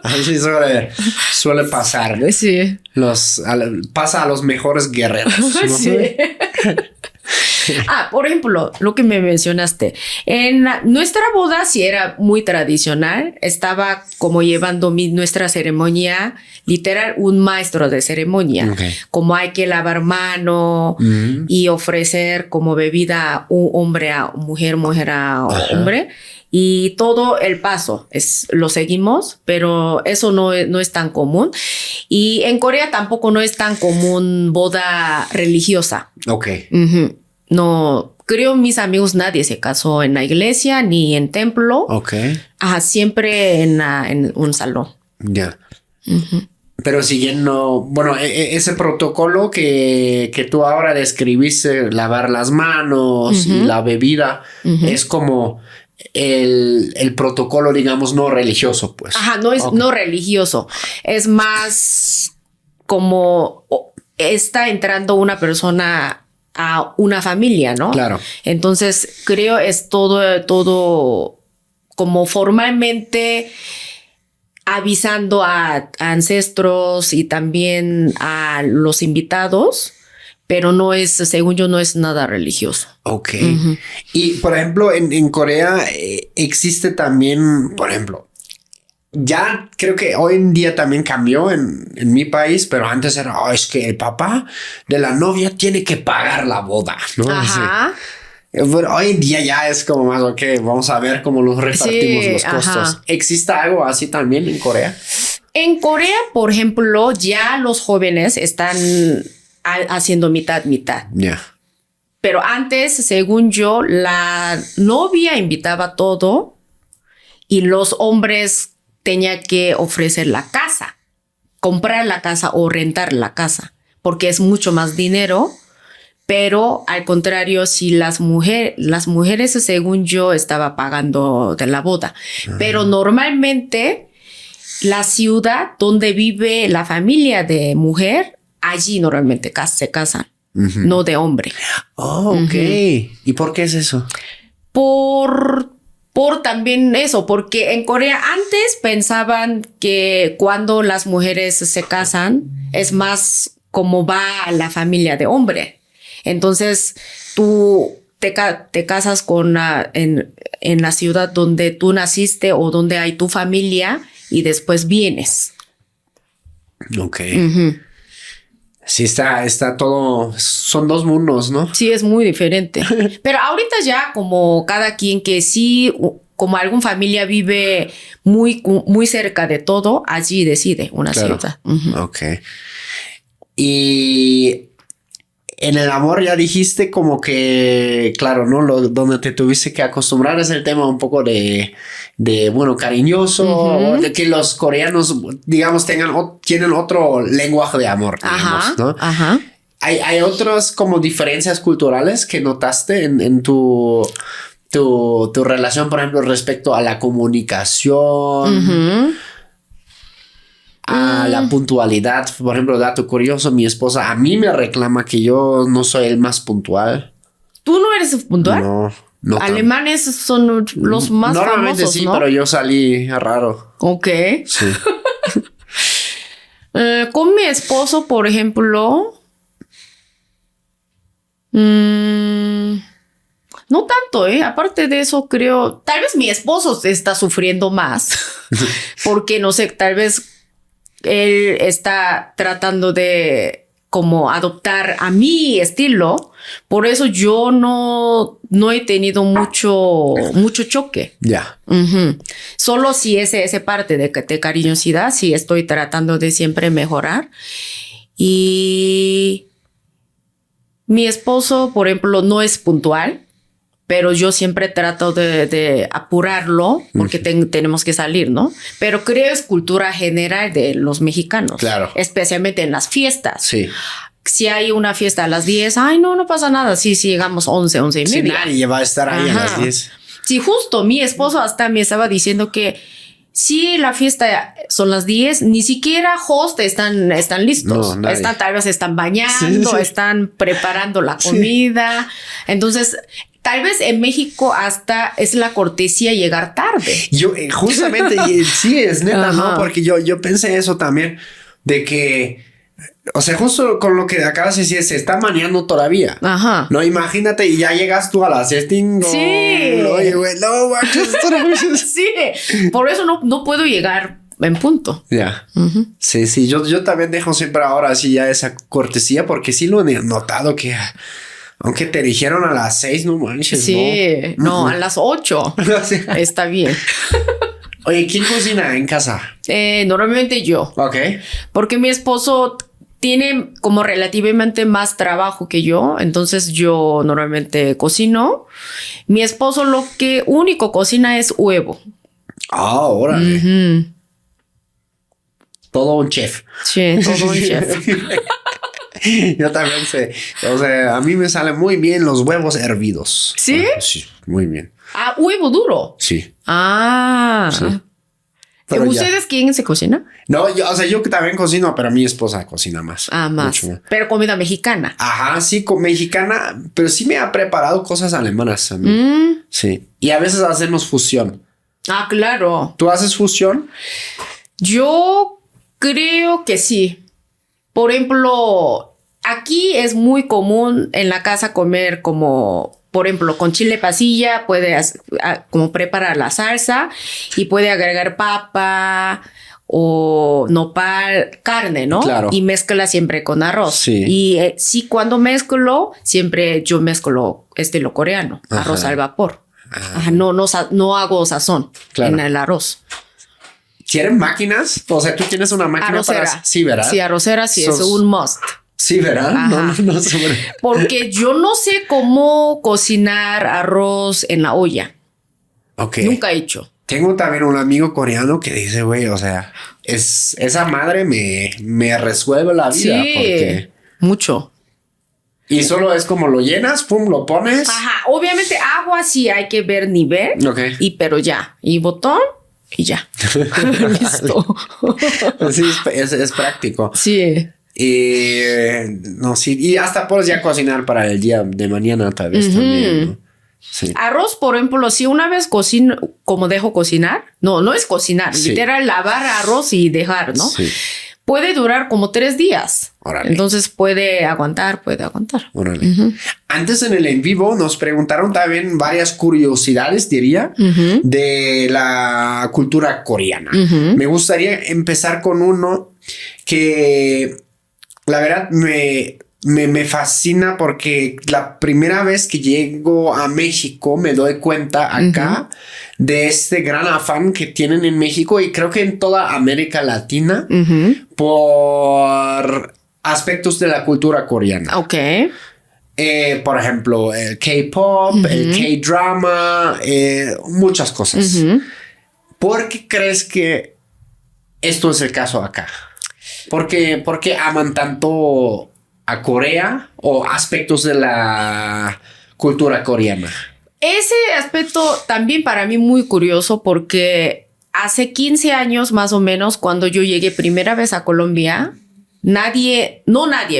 Así suele pasar. Sí. Pasa a los mejores guerreros, ¿no? Sí. Por ejemplo, lo que me mencionaste, en nuestra boda sí era muy tradicional, estaba como llevando nuestra ceremonia, literal, un maestro de ceremonia, como hay que lavar mano y ofrecer como bebida hombre a mujer, mujer a hombre. Y todo el paso lo seguimos, pero eso no es tan común. Y en Corea tampoco no es tan común boda religiosa. Ok. No, creo mis amigos nadie se casó en la iglesia ni en templo. Ok. Siempre en un salón. Ya. Pero siguiendo, bueno, ese protocolo que tú ahora describiste, lavar las manos y la bebida, es como el protocolo, digamos, no religioso, pues. Ajá, no es no religioso. Es más como está entrando una persona a una familia, ¿no? Claro. Entonces, creo es todo como formalmente avisando a ancestros y también a los invitados, pero no es, según yo, no es nada religioso. Ok. Y, por ejemplo, en Corea existe también, por ejemplo, ya creo que hoy en día también cambió en mi país, pero antes era, es que el papá de la novia tiene que pagar la boda, ¿no? Ajá. Sí. Bueno, hoy en día ya es como más, vamos a ver cómo los repartimos los costos. Ajá. ¿Existe algo así también en Corea? En Corea, por ejemplo, ya los jóvenes están haciendo mitad. Ya. Pero antes, según yo, la novia invitaba todo y los hombres tenía que ofrecer la casa, comprar la casa o rentar la casa, porque es mucho más dinero. Pero al contrario, si las mujeres, según yo, estaba pagando de la boda. Pero normalmente la ciudad donde vive la familia de mujer, allí normalmente se casan, no de hombre. Oh, ok. ¿Y por qué es eso? Por también eso, porque en Corea antes pensaban que cuando las mujeres se casan es más como va la familia de hombre. Entonces tú te casas en la ciudad donde tú naciste o donde hay tu familia y después vienes. Ok. Sí, está todo, son dos mundos, ¿no? Sí, es muy diferente. Pero ahorita ya como cada quien que sí, como alguna familia vive muy, muy cerca de todo, allí decide una ciudad. Ok. Y en el amor ya dijiste como que, claro, ¿no? Donde te tuviste que acostumbrar es el tema un poco de bueno, cariñoso, de que los coreanos, digamos, tienen otro lenguaje de amor, digamos, ¿no? Ajá. ¿Hay otras como diferencias culturales que notaste en tu relación, por ejemplo, respecto a la comunicación? A la puntualidad, por ejemplo, dato curioso, mi esposa a mí me reclama que yo no soy el más puntual. ¿Tú no eres puntual? No. Alemanes son los más normalmente famosos, sí, ¿no? pero yo salí raro. Ok. Sí. Con mi esposo, por ejemplo, No tanto, ¿eh? Aparte de eso, creo, tal vez mi esposo está sufriendo más, porque no sé, tal vez él está tratando de como adoptar a mi estilo, por eso yo no he tenido mucho choque. Ya. Ujú. Solo si ese parte de cariñosidad, sí estoy tratando de siempre mejorar. Y mi esposo, por ejemplo, no es puntual, pero yo siempre trato de apurarlo porque tenemos que salir, ¿no? Pero creo es cultura general de los mexicanos. Claro. Especialmente en las fiestas. Sí. Si hay una fiesta a las 10, ay, no pasa nada. Sí, llegamos 11 y Sí, media. nadie va a estar ahí a Ajá. las 10. Sí, justo mi esposo hasta me estaba diciendo que si la fiesta son las 10, ni siquiera host están listos. No, nadie. Tal vez están bañando, Sí. están preparando la comida. Entonces, tal vez en México hasta es la cortesía llegar tarde. Yo, justamente, sí, es neta, ¿no? Ajá. Porque yo pensé eso también, de que, o sea, justo con lo que acabas de decir, se está maneando todavía. Ajá. No, imagínate, y ya llegas tú a las 6. Sí. Oye, güey, no, manches, Sí, por eso no puedo llegar en punto. Ya. Ujú. Sí, yo también dejo siempre ahora sí ya esa cortesía, porque sí lo he notado que, aunque te dijeron a las 6, no manches, Sí, no, a las 8 ¿no? Sí. está bien. Oye, ¿quién cocina en casa? Normalmente yo. Ok. Porque mi esposo tiene como relativamente más trabajo que yo, entonces yo normalmente cocino. Mi esposo lo que único cocina es huevo. Ah, órale. Ujú. Todo un chef. Sí, todo un chef. Yo también sé. O sea, a mí me salen muy bien los huevos hervidos. ¿Sí? Sí, muy bien. Ah, huevo duro. Sí. Ah. Sí. Pero ¿Ustedes quién se cocina? No, yo que también cocino, pero mi esposa cocina más. Ah, más. Mucho más. Pero comida mexicana. Ajá, sí, mexicana, pero sí me ha preparado cosas alemanas a mí. Mm. Sí. Y a veces hacemos fusión. Ah, claro. ¿Tú haces fusión? Yo creo que sí. Por ejemplo, aquí es muy común en la casa comer como, por ejemplo, con chile pasilla, como preparar la salsa y puede agregar papa o nopal, carne, ¿no? Claro. Y mezcla siempre con arroz. Sí. Y sí, cuando mezclo, siempre yo mezclo estilo coreano, Ajá. arroz al vapor. Ajá, no hago sazón Claro. en el arroz. ¿Quieren máquinas? O sea, tú tienes una máquina Arrocera. para... Sí, ¿verdad? Sí, arrocera sí es Sos- un must. Sí, ¿verdad? Ajá. No, sobre... Porque yo no sé cómo cocinar arroz en la olla. Ok. Nunca he hecho. Tengo también un amigo coreano que dice, güey, o sea, esa madre me resuelve la vida. Sí, Porque... mucho. Y solo es como lo llenas, pum, lo pones. Ajá, obviamente agua sí hay que ver nivel. Ok. Pero ya. Y botón y ya. Listo. Sí, es práctico. Sí. Y no, sí, y hasta puedes ya cocinar para el día de mañana tal vez también, ¿no? Sí. Arroz, por ejemplo, si una vez cocino, como dejo cocinar, no es cocinar, Sí. literal lavar arroz y dejar, ¿no? Sí. Puede durar como 3 días. Órale. Entonces puede aguantar. Órale. Antes en el en vivo nos preguntaron también varias curiosidades, diría, de la cultura coreana. Me gustaría empezar con uno que la verdad me fascina porque la primera vez que llego a México me doy cuenta acá de este gran afán que tienen en México y creo que en toda América Latina por aspectos de la cultura coreana. Ok. Por ejemplo, el K-pop, el K-drama, muchas cosas. ¿Por qué crees que esto es el caso acá? ¿Por qué aman tanto a Corea o aspectos de la cultura coreana? Ese aspecto también para mí muy curioso porque hace 15 años más o menos cuando yo llegué primera vez a Colombia,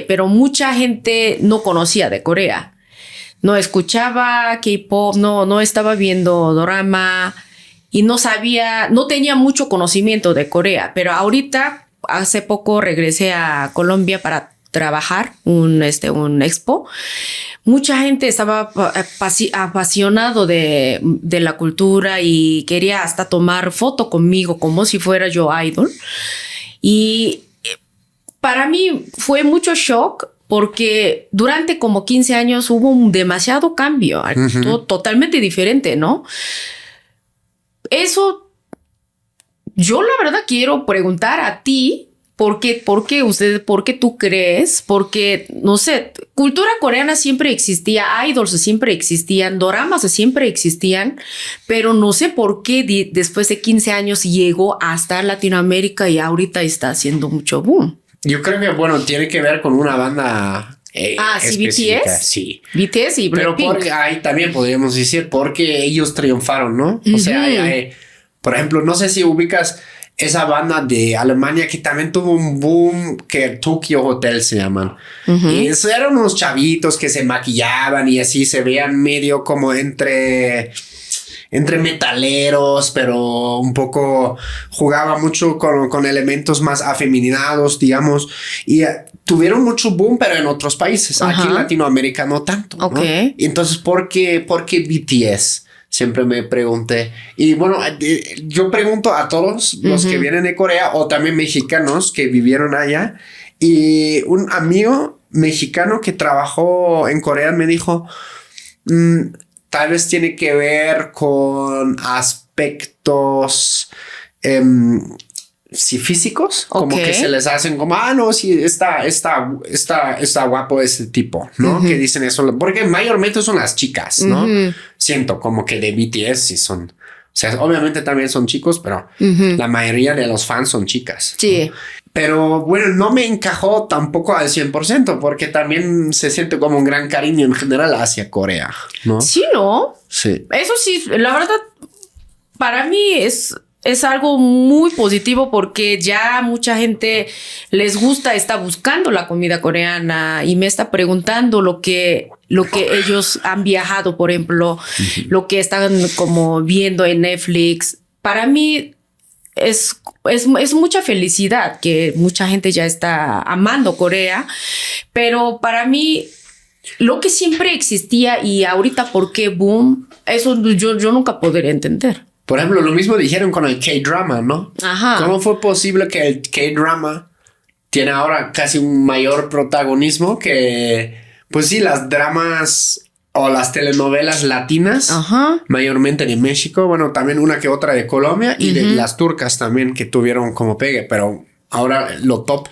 pero mucha gente no conocía de Corea. No escuchaba K-pop, no estaba viendo drama y no tenía mucho conocimiento de Corea. Pero ahorita, hace poco regresé a Colombia para trabajar un expo, mucha gente estaba apasionado de la cultura y quería hasta tomar foto conmigo como si fuera yo idol. Y para mí fue mucho shock porque durante como 15 años hubo un demasiado cambio, totalmente diferente, ¿no? Eso, yo la verdad quiero preguntar a ti, ¿por qué tú crees? Porque, no sé, cultura coreana siempre existía, idols siempre existían, doramas siempre existían, pero no sé por qué después de 15 años llegó hasta Latinoamérica y ahorita está haciendo mucho boom. Yo creo que, bueno, tiene que ver con una banda sí, específica. BTS. Sí. BTS y Pero Blackpink. porque ahí también podríamos decir porque ellos triunfaron, ¿no? O sea, hay, por ejemplo, no sé si ubicas esa banda de Alemania que también tuvo un boom, que Tokyo Hotel se llaman. Y eso eran unos chavitos que se maquillaban y así se veían medio como entre metaleros, pero un poco jugaba mucho con elementos más afeminados, digamos, y tuvieron mucho boom, pero en otros países. Aquí en Latinoamérica no tanto, ¿no? Y entonces, ¿por qué BTS? Siempre me pregunté. Y bueno, yo pregunto a todos los que vienen de Corea o también mexicanos que vivieron allá. Y un amigo mexicano que trabajó en Corea me dijo, tal vez tiene que ver con aspectos sí, físicos, como que se les hacen como, no, sí, está guapo ese tipo, ¿no? Que dicen eso, porque mayormente son las chicas, ¿no? Siento como que de BTS sí son, o sea, obviamente también son chicos, pero la mayoría de los fans son chicas. Sí. ¿No? Pero bueno, no me encajó tampoco al 100% porque también se siente como un gran cariño en general hacia Corea, ¿no? Sí, ¿no? Sí. Eso sí, la verdad, para mí es algo muy positivo porque ya mucha gente les gusta, está buscando la comida coreana y me está preguntando lo que ellos han viajado, por ejemplo, lo que están como viendo en Netflix. Para mí es mucha felicidad que mucha gente ya está amando Corea, pero para mí lo que siempre existía y ahorita por qué boom, eso yo nunca podré entender. Por ejemplo, lo mismo dijeron con el K-drama, ¿no? Ajá. ¿Cómo fue posible que el K-drama tiene ahora casi un mayor protagonismo que, pues sí, las dramas o las telenovelas latinas, mayormente de México, bueno, también una que otra de Colombia y de las turcas también que tuvieron como pegue, pero ahora lo top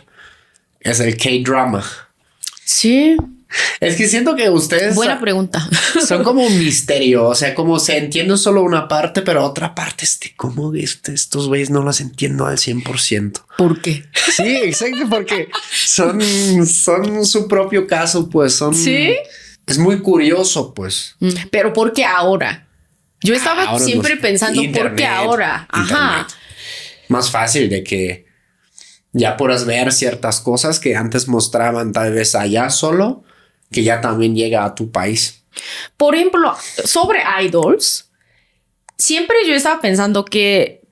es el K-drama. Sí. Es que siento que ustedes... Buena pregunta. Son como un misterio, o sea, como se entiende solo una parte, pero otra parte como estos güeyes no los entiendo al 100%. ¿Por qué? Sí, exacto, porque son su propio caso, pues son... Sí. Es muy curioso, pues. Pero ¿por qué ahora? Yo estaba ahora siempre pensando, internet, ¿por qué ahora? Ajá. Más fácil de que ya puedas ver ciertas cosas que antes mostraban tal vez allá solo, que ya también llega a tu país. Por ejemplo, sobre idols, siempre yo estaba pensando que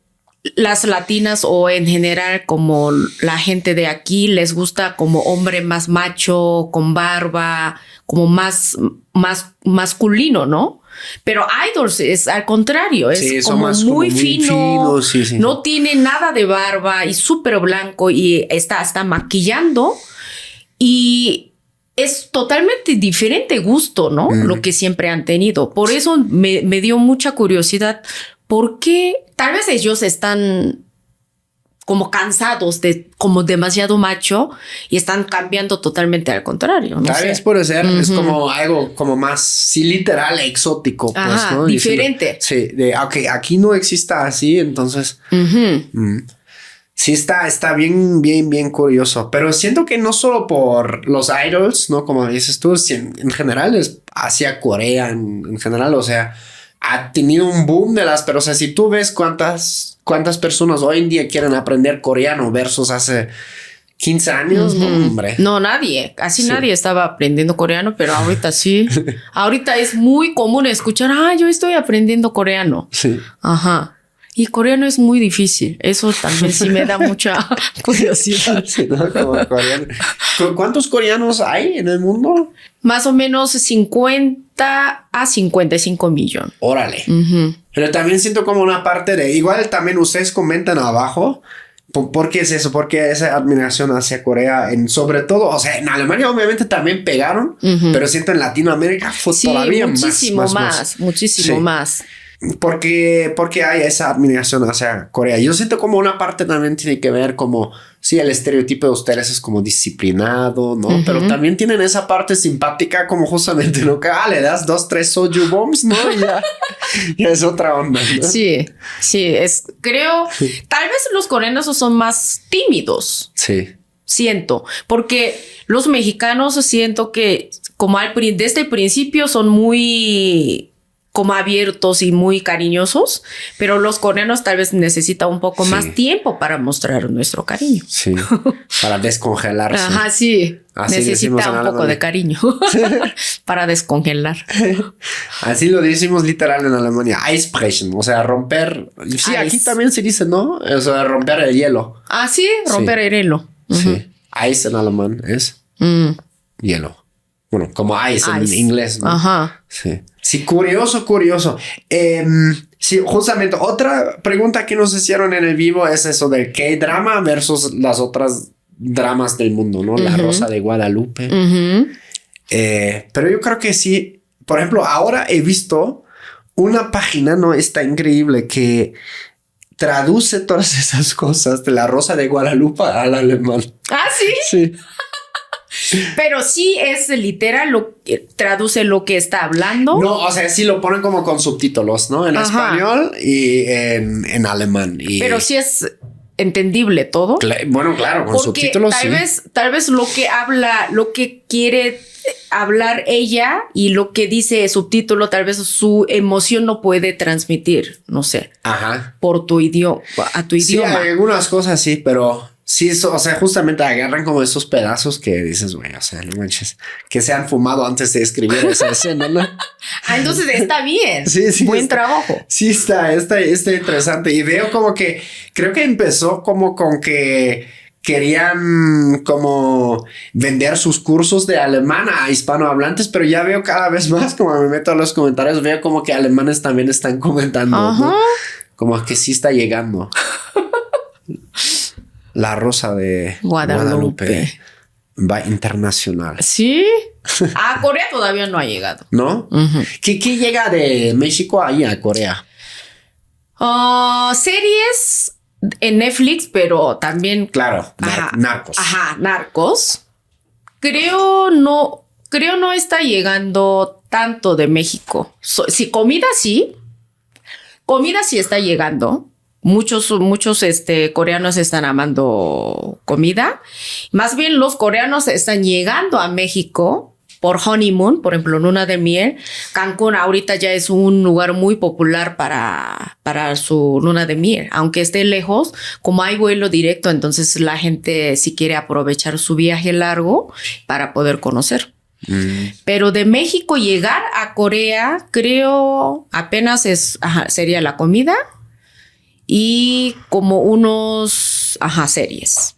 las latinas o en general como la gente de aquí les gusta como hombre más macho, con barba, como más masculino, ¿no? Pero idols es al contrario, es como muy fino, sí. No tiene nada de barba y súper blanco y está maquillando y es totalmente diferente gusto, ¿no? Lo que siempre han tenido. Por eso me dio mucha curiosidad. ¿Por qué? Tal vez ellos están como cansados de como demasiado macho y están cambiando totalmente al contrario. No Tal vez puede ser. Es como algo como más, sí, literal, exótico. Ajá, pues, ¿no? diferente. Diciendo, sí, de okay, aquí no exista así, entonces... Sí, está bien curioso, pero siento que no solo por los idols, ¿no? Como dices tú, en general es hacia Corea, en general, o sea, ha tenido un boom de las, pero o sea, si tú ves cuántas personas hoy en día quieren aprender coreano versus hace 15 años, no, hombre. No, nadie, casi nadie estaba aprendiendo coreano, pero ahorita sí. Ahorita es muy común escuchar, yo estoy aprendiendo coreano. Sí. Ajá. Y coreano es muy difícil. Eso también sí me da mucha curiosidad. Sí, ¿no? Como coreano. ¿Cuántos coreanos hay en el mundo? Más o menos 50 a 55 millones. Órale. Ujú. Pero también siento como una parte de... Igual también ustedes comentan abajo. ¿Por qué es eso? ¿Por qué esa admiración hacia Corea? Sobre todo, o sea, en Alemania obviamente también pegaron, pero siento en Latinoamérica fue Sí, todavía muchísimo muchísimo Sí. más. Porque hay esa admiración hacia Corea. Yo siento como una parte también tiene que ver como, sí, el estereotipo de ustedes es como disciplinado, ¿no? Pero también tienen esa parte simpática como justamente, ¿no? Que le das 2, 3 soju bombs, ¿no? Y ya es otra onda, ¿no? Sí, creo, tal vez los coreanos son más tímidos. Sí. Siento, porque los mexicanos siento que como desde el principio son muy como abiertos y muy cariñosos, pero los coreanos tal vez necesitan un poco Sí. más tiempo para mostrar nuestro cariño. Sí, para descongelarse. Ajá, sí. Así decimos Necesita en un poco Alemania. de cariño para descongelar. Así lo decimos literal en Alemania. Eisbrechen, o sea, romper. Sí, aquí Ice. también se dice, ¿no? O sea, romper el hielo. Ah, sí, romper el hielo. Sí. Ice en alemán es Mm. hielo. Bueno, como ice en Ice. inglés, ¿no? Ajá. Sí. Sí, curioso. Sí, justamente otra pregunta que nos hicieron en el vivo es eso del K-drama versus las otras dramas del mundo, ¿no? La Rosa de Guadalupe. Ujú. Pero yo creo que sí. Por ejemplo, ahora he visto una página, ¿no? Está increíble que traduce todas esas cosas de la Rosa de Guadalupe al alemán. Ah, sí. Sí. Pero sí es literal lo que traduce lo que está hablando. No, o sea, sí lo ponen como con subtítulos, ¿no? En Ajá. español y en alemán. Y Pero sí es entendible todo. bueno, claro, con Porque subtítulos sí. tal vez lo que habla, lo que quiere hablar ella y lo que dice el subtítulo, tal vez su emoción no puede transmitir, no sé, Ajá. por tu idioma, a tu Sí, idioma. hay algunas cosas sí, pero sí, o sea, justamente agarran como esos pedazos que dices, güey, o sea, no manches, que se han fumado antes de escribir esa escena, ¿no? Ah, entonces está bien. Sí, Buen está- trabajo. Sí, está interesante. Y veo como que creo que empezó como con que querían como vender sus cursos de alemán a hispanohablantes, pero ya veo cada vez más, como me meto a los comentarios, veo como que alemanes también están comentando, Ajá. ¿no? Como que sí está llegando. La Rosa de Guadalupe. va internacional, Sí. A Corea todavía no ha llegado. ¿no? Ujú. ¿Qué llega de México ahí a Corea? Series en Netflix, pero también Claro, Ajá. narcos. Ajá, narcos. Creo no está llegando tanto de México. Sí, comida sí. Comida sí está llegando. Muchos coreanos están amando comida. Más bien los coreanos están llegando a México por honeymoon, por ejemplo, luna de miel. Cancún ahorita ya es un lugar muy popular para su luna de miel. Aunque esté lejos, como hay vuelo directo, entonces la gente sí quiere aprovechar su viaje largo para poder conocer. Pero de México llegar a Corea, creo apenas sería la comida y como unos series.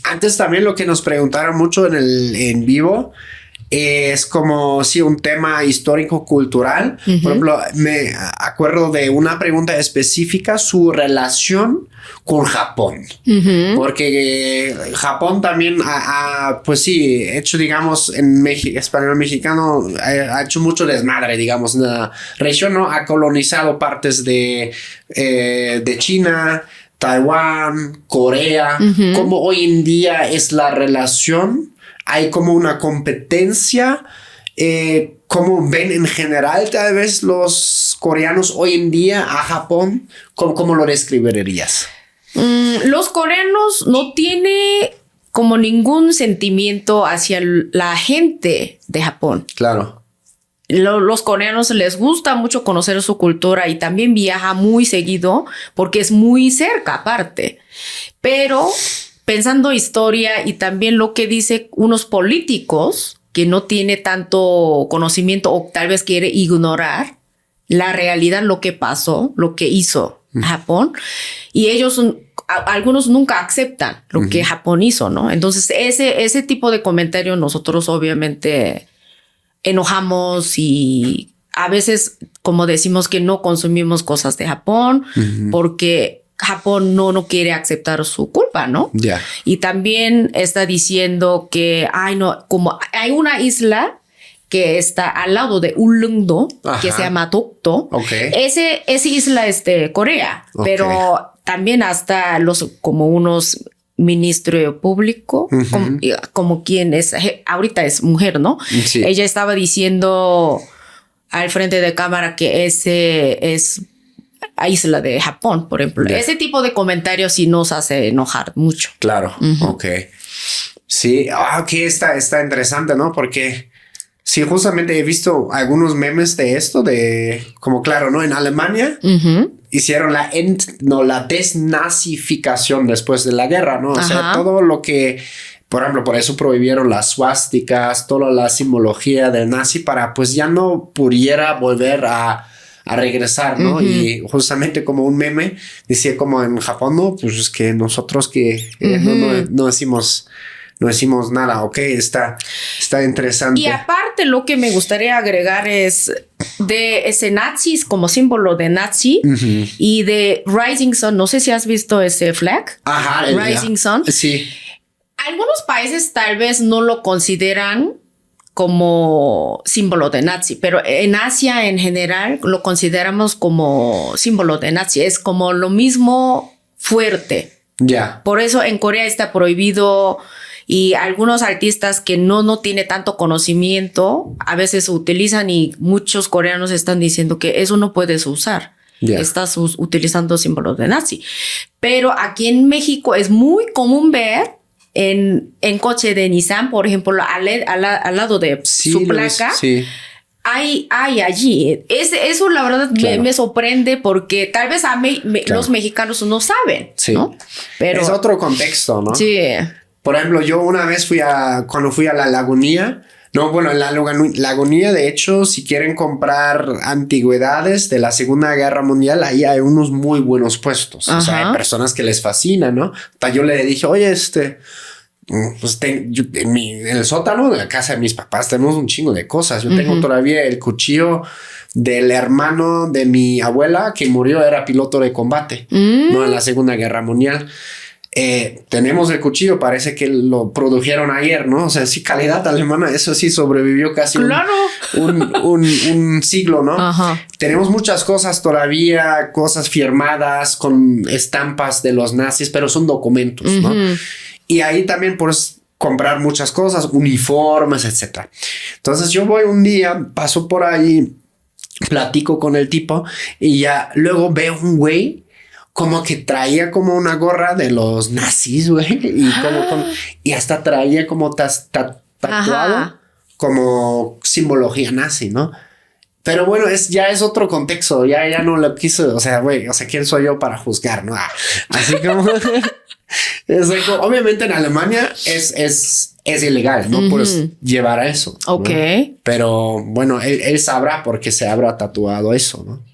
Antes también lo que nos preguntaron mucho en vivo es como si un tema histórico cultural. Por ejemplo, me acuerdo de una pregunta específica, su relación con Japón. Porque Japón también pues sí, hecho, digamos, en español mexicano, ha hecho mucho desmadre, digamos, en la región, ¿no? Ha colonizado partes de China, Taiwán, Corea. ¿Cómo hoy en día es la relación? Hay como una competencia. ¿Cómo ven en general tal vez los coreanos hoy en día a Japón? ¿Cómo lo describirías? Los coreanos no tienen como ningún sentimiento hacia la gente de Japón. Claro. Los coreanos les gusta mucho conocer su cultura y también viaja muy seguido porque es muy cerca aparte. Pero pensando historia y también lo que dice unos políticos que no tiene tanto conocimiento o tal vez quiere ignorar la realidad, lo que pasó, lo que hizo Japón, y ellos, algunos nunca aceptan lo que Japón hizo, ¿no? Entonces, ese tipo de comentario nosotros obviamente enojamos y a veces, como decimos, que no consumimos cosas de Japón porque Japón no quiere aceptar su culpa, ¿no? Ya. Y también está diciendo que, como hay una isla que está al lado de Ulleungdo, que se llama Dokdo. Esa isla es de Corea, pero también hasta como unos ministro público, como quien es, ahorita es mujer, ¿no? Sí. Ella estaba diciendo al frente de cámara que ese es isla de Japón, por ejemplo. Ese tipo de comentarios sí nos hace enojar mucho. Claro, ok. Sí, aquí está interesante, ¿no? Porque sí, justamente he visto algunos memes de esto, de como claro, ¿no? En Alemania hicieron la desnazificación después de la guerra, ¿no? O sea, todo lo que, por ejemplo, por eso prohibieron las suásticas, toda la simbología del nazi para pues ya no pudiera volver a regresar, ¿no? Y justamente como un meme decía como en Japón, no, pues es que nosotros que no decimos nada, ok, está interesante. Y aparte lo que me gustaría agregar es de ese nazis como símbolo de nazi y de Rising Sun, no sé si has visto ese flag. Rising Sun. Sí. Algunos países tal vez no lo consideran como símbolo de nazi, pero en Asia en general lo consideramos como símbolo de nazi. Es como lo mismo fuerte. Ya. Por eso en Corea está prohibido y algunos artistas que no tiene tanto conocimiento a veces utilizan y muchos coreanos están diciendo que eso no puedes usar. Estás utilizando símbolos de nazi. Pero aquí en México es muy común ver en coche de Nissan, por ejemplo, al lado de su placa, hay allí. Eso la verdad me sorprende porque tal vez los mexicanos no saben, ¿no? Pero es otro contexto, ¿no? Sí. Por ejemplo, yo una vez cuando fui a la Lagunilla, en la Lagunilla, de hecho, si quieren comprar antigüedades de la Segunda Guerra Mundial, ahí hay unos muy buenos puestos. O sea, hay personas que les fascina, ¿no? Yo le dije, oye, pues en el sótano de la casa de mis papás tenemos un chingo de cosas. Yo tengo todavía el cuchillo del hermano de mi abuela que murió, era piloto de combate, ¿no? En la Segunda Guerra Mundial. Tenemos el cuchillo, parece que lo produjeron ayer, ¿no? O sea, sí, calidad alemana, eso sí sobrevivió casi un siglo, ¿no? Tenemos muchas cosas todavía, cosas firmadas con estampas de los nazis, pero son documentos, ¿no? Y ahí también puedes comprar muchas cosas, uniformes, etcétera. Entonces yo voy un día, paso por ahí, platico con el tipo y ya luego veo un güey como que traía como una gorra de los nazis, güey, y hasta traía como tatuado como simbología nazi, ¿no? Pero bueno, ya es otro contexto, ya no lo quiso, o sea, güey, o sea, ¿quién soy yo para juzgar, no? Así como obviamente en Alemania es ilegal, no puedes llevar a eso. Ok. ¿No? Pero bueno, él sabrá por qué se habrá tatuado eso, ¿no?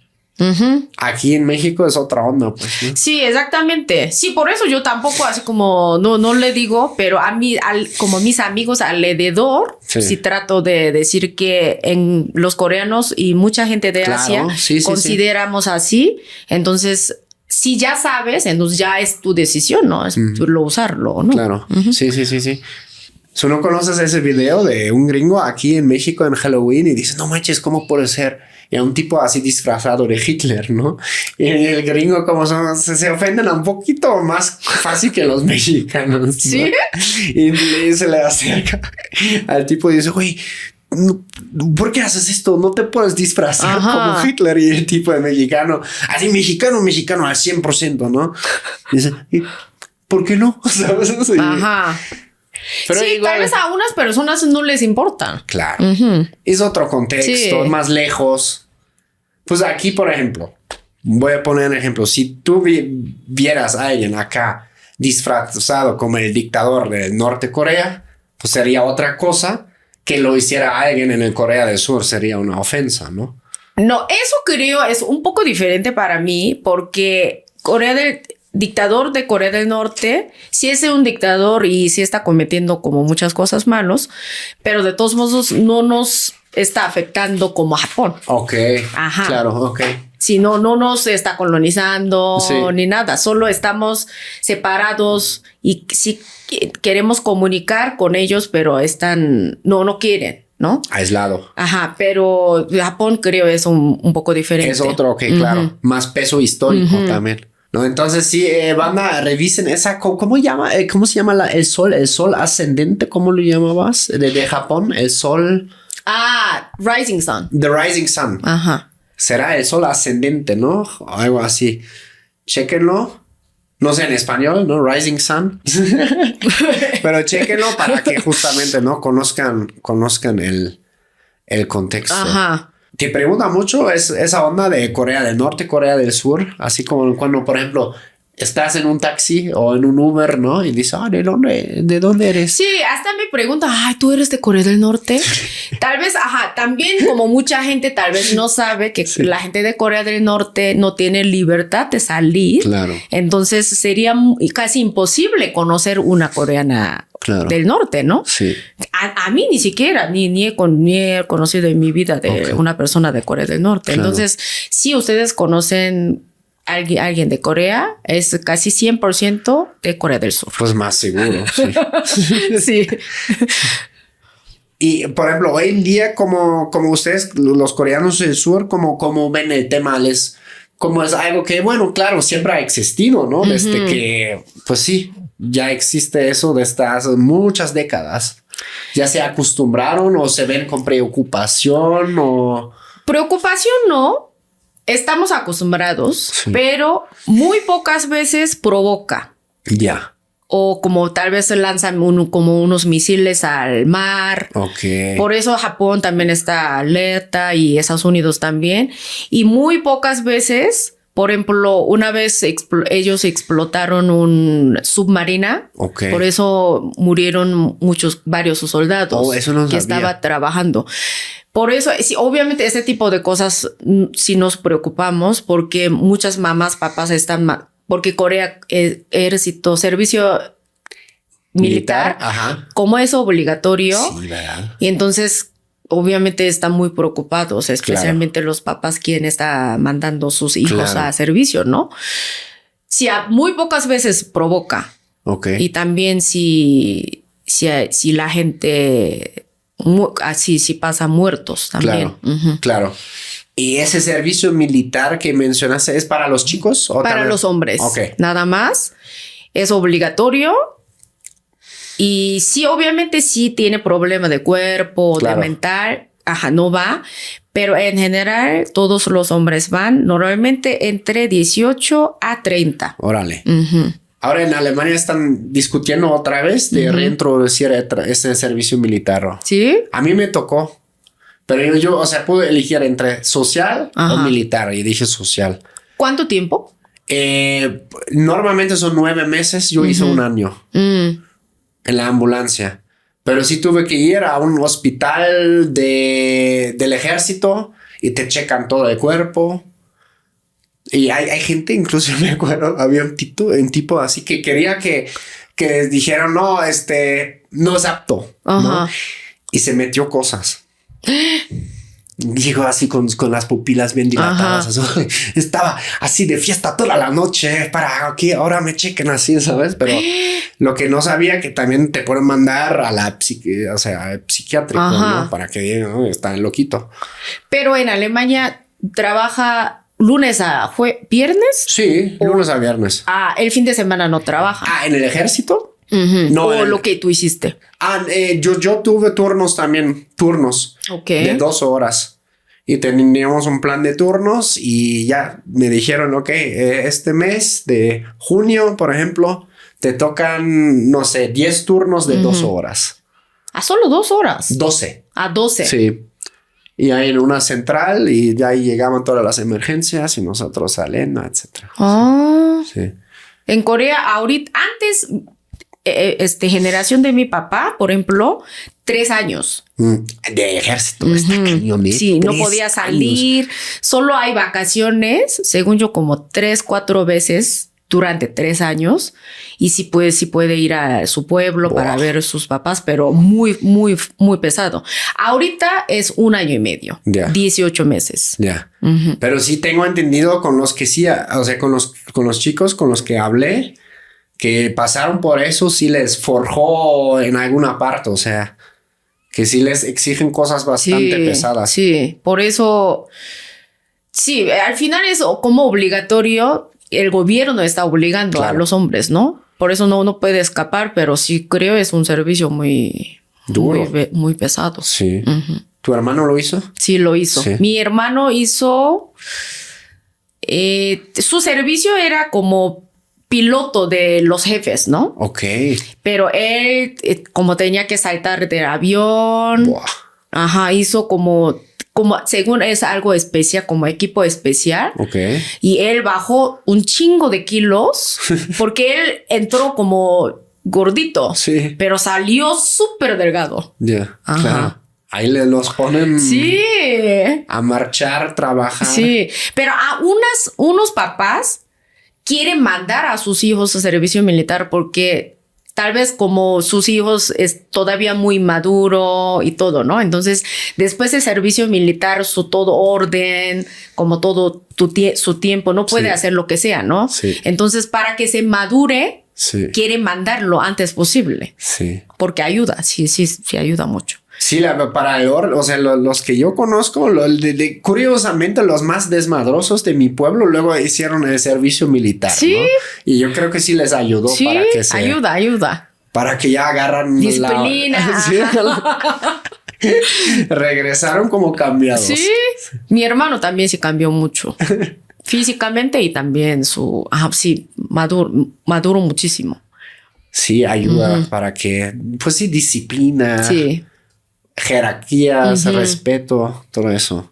Aquí en México es otra onda, pues, ¿no? Sí, exactamente. Sí, por eso yo tampoco así como no le digo, pero a mí, como mis amigos alrededor, sí trato de decir que en los coreanos y mucha gente de Asia consideramos así. Entonces, si ya sabes, entonces ya es tu decisión, ¿no? Es lo usarlo, ¿no? Claro. Sí. ¿Tú no conoces ese video de un gringo aquí en México en Halloween y dices, no manches, ¿cómo puede ser? Y a un tipo así disfrazado de Hitler, ¿no? Y el gringo como se ofenden un poquito más fácil que los mexicanos, ¿no? ¿Sí? Y se le acerca al tipo y dice, güey, ¿por qué haces esto? No te puedes disfrazar como Hitler. Y el tipo de mexicano, así mexicano al 100%, ¿no? Y dice, ¿por qué no? ¿Sabes? Pero sí, igual, tal vez a unas personas no les importa. Claro. Es otro contexto, más lejos. Pues aquí, por ejemplo, voy a poner un ejemplo. Si tú vieras a alguien acá disfrazado como el dictador de Norte Corea, pues sería otra cosa. Que lo hiciera alguien en el Corea del Sur sería una ofensa, ¿no? No, eso creo es un poco diferente para mí porque dictador de Corea del Norte, sí es un dictador y sí está cometiendo como muchas cosas malos, pero de todos modos no nos está afectando como a Japón. Ok. Ajá. Claro, ok. Si no nos está colonizando Sí. ni nada, solo estamos separados y sí queremos comunicar con ellos, pero no quieren, ¿no? Aislado. Ajá, pero Japón creo es un poco diferente. Es otro, ok, claro. Más peso histórico también. ¿No? Entonces, sí, banda, revisen esa. ¿Cómo llama? ¿Cómo se llama el sol? ¿El sol ascendente? ¿Cómo lo llamabas? De Japón, el sol. Rising Sun. The Rising Sun. Ajá. Será el sol ascendente, ¿no? Algo así. Chéquenlo. No sé en español, ¿no? Rising Sun. Pero chéquenlo para que justamente, ¿no? Conozcan el contexto. Ajá. Te pregunta mucho esa onda de Corea del Norte, Corea del Sur, así como cuando, por ejemplo, estás en un taxi o en un Uber, ¿no? Y dices, ¿de dónde eres? Sí, hasta me pregunta, ¿tú eres de Corea del Norte? Tal vez, también como mucha gente tal vez no sabe que la gente de Corea del Norte no tiene libertad de salir. Claro. Entonces sería casi imposible conocer una coreana del norte, ¿no? Sí. A mí ni siquiera, ni he conocido en mi vida de una persona de Corea del Norte. Claro. Entonces, si ustedes conocen alguien de Corea, es casi 100% de Corea del Sur. Pues más seguro, sí. Sí. Y, por ejemplo, hoy en día, como ustedes, los coreanos del sur, como ven el tema, como es algo que, bueno, claro, siempre ha existido, ¿no? Desde que, pues sí, ya existe eso desde hace muchas décadas. Ya se acostumbraron o se ven con preocupación o... Preocupación no. Estamos acostumbrados, pero muy pocas veces provoca. Ya. O como tal vez se lanzan como unos misiles al mar. Ok. Por eso Japón también está alerta y Estados Unidos también. Y muy pocas veces, por ejemplo, una vez ellos explotaron un submarina. Ok. Por eso murieron varios soldados Eso no que sabía. estaba trabajando. Por eso, sí, obviamente, ese tipo de cosas sí nos preocupamos porque muchas mamás, papás porque Corea, ejército, servicio militar, Ajá. como es obligatorio, Sí, ¿verdad? y entonces obviamente están muy preocupados, especialmente los papás quien está mandando sus hijos Claro. a servicio, ¿no? Sí, muy pocas veces provoca. Ok. Y también si la gente si pasa muertos también. Claro, claro. ¿Y ese servicio militar que mencionaste es para los chicos? ¿O Para también? los hombres. Ok. Nada más. Es obligatorio. Y sí, obviamente sí tiene problema de cuerpo, Claro. de mental. No va. Pero en general todos los hombres van normalmente entre 18 a 30. Órale. Ujú. Ahora en Alemania están discutiendo otra vez de reintroducir ese servicio militar. ¿Sí? A mí me tocó, pero yo, o sea, pude elegir entre social o militar y dije social. ¿Cuánto tiempo? Normalmente son 9 meses. Yo hice un año en la ambulancia, pero sí tuve que ir a un hospital del ejército y te checan todo el cuerpo. Y hay gente, incluso me acuerdo, había un tipo así que quería que les dijeran, no, no es apto, ¿no? Y se metió cosas. Dijo así con las pupilas bien dilatadas. Estaba así de fiesta toda la noche para que ahora me chequen así, ¿sabes? Pero lo que no sabía que también te pueden mandar a la psiquiátrico, ¿no? Para que digan, no, está loquito. Pero en Alemania trabaja lunes a viernes. Sí, lunes a viernes. El fin de semana no trabaja. ¿En el ejército? No. O lo que tú hiciste. Yo tuve turnos Ok. de 2 horas y teníamos un plan de turnos y ya me dijeron, ok, este mes de junio, por ejemplo, te tocan, no sé, 10 turnos de 2 horas. Solo 2 horas. 12. 12. Sí. Y ahí en una central y de ahí llegaban todas las emergencias y nosotros saliendo, etcétera. Sí. En Corea, ahorita, antes generación de mi papá, por ejemplo, 3 años. De ejército, está cañón, ¿eh? Sí, no 3 podía años. salir. Solo hay vacaciones, según yo, como 3, 4 veces durante 3 años. Y sí puede ir a su pueblo para ver a sus papás, pero muy, muy, muy pesado. Ahorita es 1 año y medio, Ya. 18 meses. Ya. Pero sí tengo entendido con los que sí, o sea, con los chicos con los que hablé, que pasaron por eso, sí les forjó en alguna parte, o sea, que sí les exigen cosas bastante pesadas. Sí, por eso, sí, al final es como obligatorio, el gobierno está obligando a los hombres, ¿no? Por eso no puede escapar, pero sí creo es un servicio muy Duro. muy pesado. Sí. ¿Tu hermano lo hizo? Sí, lo hizo. Sí. Mi hermano hizo, su servicio era como piloto de los jefes, ¿no? Ok. Pero él, como tenía que saltar del avión, Buah. ajá, hizo como según es algo especial, como equipo especial. Ok. Y él bajó un chingo de kilos porque él entró como gordito, Sí. pero salió súper delgado. Ya. Ajá. Claro. Ahí los ponen Sí. a marchar, trabajar. Sí, pero a unos papás quieren mandar a sus hijos a servicio militar porque tal vez como sus hijos es todavía muy maduro y todo, ¿no? Entonces, después del servicio militar, su todo orden, como todo su tiempo, no puede hacer lo que sea, ¿no? Sí. Entonces, para que se madure, Sí. quiere mandarlo antes posible, Sí. porque ayuda, sí ayuda mucho. Sí, para o sea, los que yo conozco, curiosamente los más desmadrosos de mi pueblo luego hicieron el servicio militar, Sí. ¿no? Y yo creo que sí les ayudó Sí, para que ayuda. para que ya agarran Disciplina. Sí. Regresaron como cambiados. Sí, mi hermano también se cambió mucho físicamente y también maduro muchísimo. Sí, ayuda para que, pues sí, disciplina. Sí. Jerarquías, respeto, todo eso.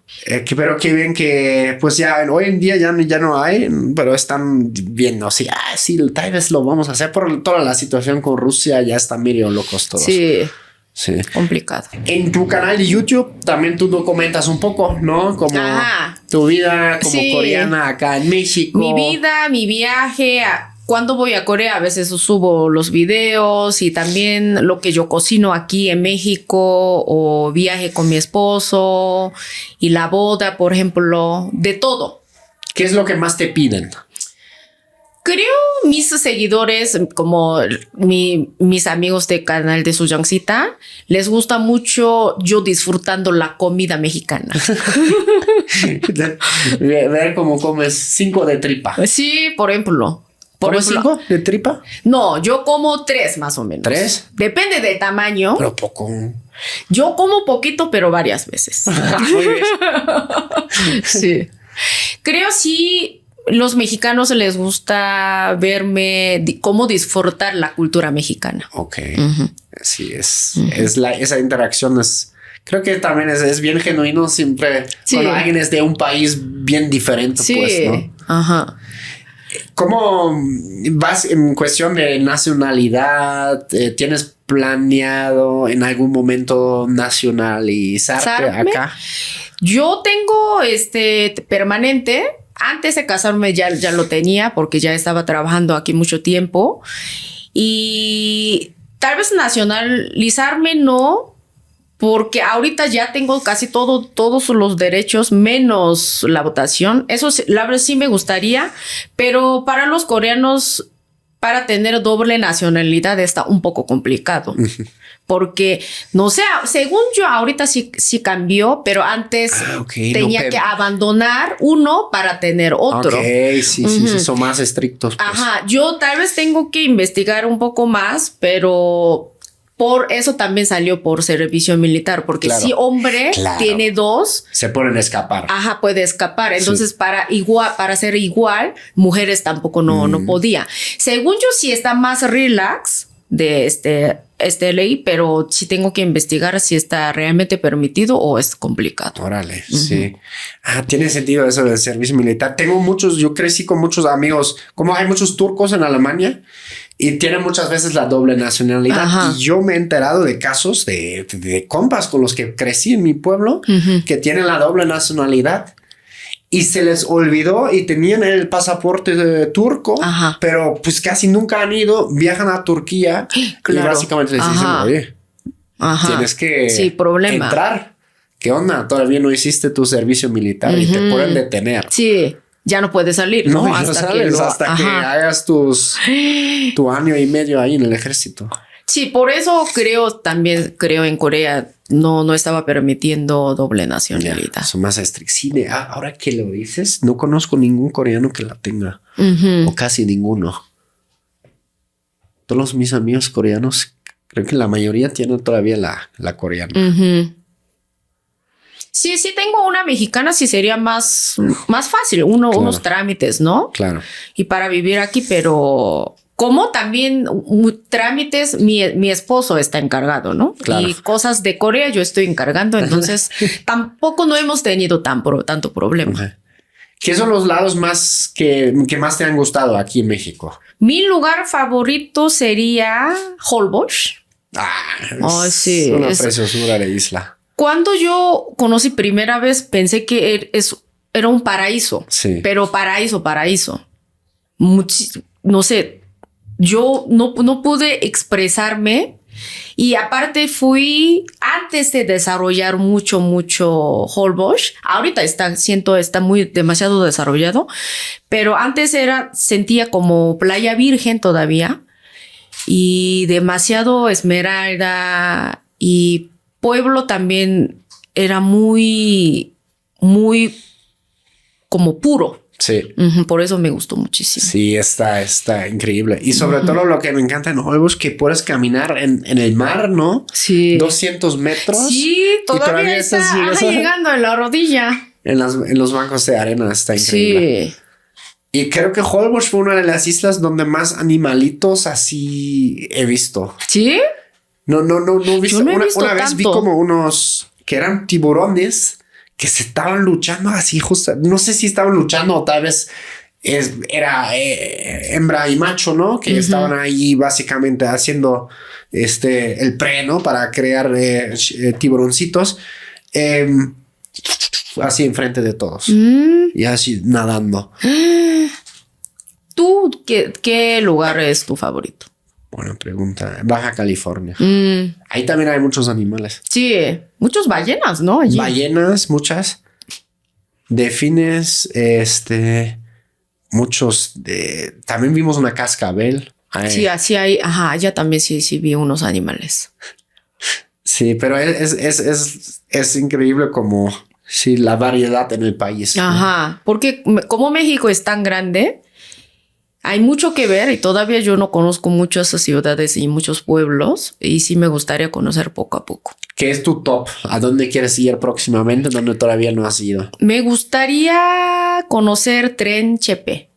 Pero qué bien que, pues ya hoy en día ya no hay, pero están viendo así, sí, tal vez lo vamos a hacer por toda la situación con Rusia, ya están medio locos todos. Sí, Sí. complicado. En tu canal de YouTube también tú documentas un poco, ¿no? Como tu vida como coreana acá en México. Mi vida, mi viaje. Cuando voy a Corea, a veces subo los videos y también lo que yo cocino aquí en México o viaje con mi esposo y la boda, por ejemplo, de todo. ¿Qué es lo que más te piden? Creo mis seguidores, como mis amigos de canal de Suyancita, les gusta mucho yo disfrutando la comida mexicana. Ver cómo comes 5 de tripa. Sí, por ejemplo. ¿Cómo 5 de tripa? No, yo como 3 más o menos. ¿3? Depende del tamaño. Pero poco. Yo como poquito, pero varias veces. Muy bien. Sí. Creo sí, los mexicanos les gusta verme cómo disfrutar la cultura mexicana. Ok. Sí, esa interacción es... Creo que también es bien genuino siempre cuando alguien es de un país bien diferente, pues, ¿no? Ajá. ¿Cómo vas en cuestión de nacionalidad? ¿Tienes planeado en algún momento nacionalizarte acá? Yo tengo permanente. Antes de casarme ya lo tenía porque ya estaba trabajando aquí mucho tiempo. Y tal vez nacionalizarme no, porque ahorita ya tengo casi todos los derechos menos la votación. Eso la verdad sí me gustaría, pero para los coreanos, para tener doble nacionalidad está un poco complicado. Porque, no sé, según yo ahorita sí cambió, pero antes tenía que abandonar uno para tener otro. Ok, sí, son más estrictos. Pues. Ajá, yo tal vez tengo que investigar un poco más, pero... Por eso también salió por servicio militar, porque si hombre tiene 2, se pueden escapar. Ajá, puede escapar. Entonces, para ser igual, mujeres tampoco no podía. Según yo, sí está más relax de este ley, pero sí tengo que investigar si está realmente permitido o es complicado. Órale, sí. Tiene sentido eso del servicio militar. Yo crecí con muchos amigos, como hay muchos turcos en Alemania, Y tiene muchas veces la doble nacionalidad. Ajá. Y yo me he enterado de casos de compas con los que crecí en mi pueblo que tienen la doble nacionalidad y se les olvidó y tenían el pasaporte turco, Ajá. pero pues casi nunca han ido, viajan a Turquía Claro. y básicamente les dicen, Ajá. oye, Ajá. tienes que Sí, problema. entrar. ¿Qué onda? Todavía no hiciste tu servicio militar y te pueden detener. Sí, ya no puedes salir, ¿no? No, hasta que hagas tu año y medio ahí en el ejército. Sí, por eso creo en Corea no estaba permitiendo doble nacionalidad. Son más estrictos. Sí, ahora que lo dices, no conozco ningún coreano que la tenga. O casi ninguno. Todos mis amigos coreanos, creo que la mayoría tienen todavía la coreana. Sí, tengo una mexicana, sí sería más fácil, unos trámites, ¿no? Claro. Y para vivir aquí, pero como también trámites, mi esposo está encargado, ¿no? Claro. Y cosas de Corea yo estoy encargando, entonces tampoco no hemos tenido tanto problema. Okay. ¿Qué son los lados más que más te han gustado aquí en México? Mi lugar favorito sería Holbox. Sí, Una preciosura de isla. Cuando yo conocí primera vez, pensé que era un paraíso. Sí. Pero paraíso. No sé, yo no pude expresarme. Y aparte antes de desarrollar mucho Holbox. Ahorita siento está demasiado desarrollado. Pero antes sentía como playa virgen todavía. Y demasiado esmeralda y pueblo también era muy como puro. Sí. Por eso me gustó muchísimo. Sí, está increíble. Y sobre todo lo que me encanta en Holbox, que puedes caminar en el mar, ¿no? Sí. 200 metros. Sí, todavía está llegando en la rodilla. En los bancos de arena está increíble. Sí. Y creo que Holbox fue una de las islas donde más animalitos así he visto. ¿Sí? No he visto. Yo no he visto una vez vi tanto. como unos que eran tiburones que se estaban luchando así justo. No sé si estaban luchando o tal vez era hembra y macho, ¿no? Que estaban ahí básicamente haciendo el pre, ¿no? Para crear tiburoncitos. Así enfrente de todos. Y así nadando. ¿Tú qué lugar es tu favorito? Buena pregunta. Baja California. Ahí también hay muchos animales. Sí, muchos ballenas, ¿no? Allí. Ballenas, muchas. Delfines, muchos. También vimos una cascabel. Sí, así hay. Ajá, allá también sí vi unos animales. Sí, pero es increíble como sí, la variedad en el país. Ajá, ¿no? Porque como México es tan grande, hay mucho que ver y todavía yo no conozco muchas ciudades y muchos pueblos y sí me gustaría conocer poco a poco. ¿Qué es tu top? ¿A dónde quieres ir próximamente? ¿Dónde todavía no has ido? Me gustaría conocer Tren Chepe.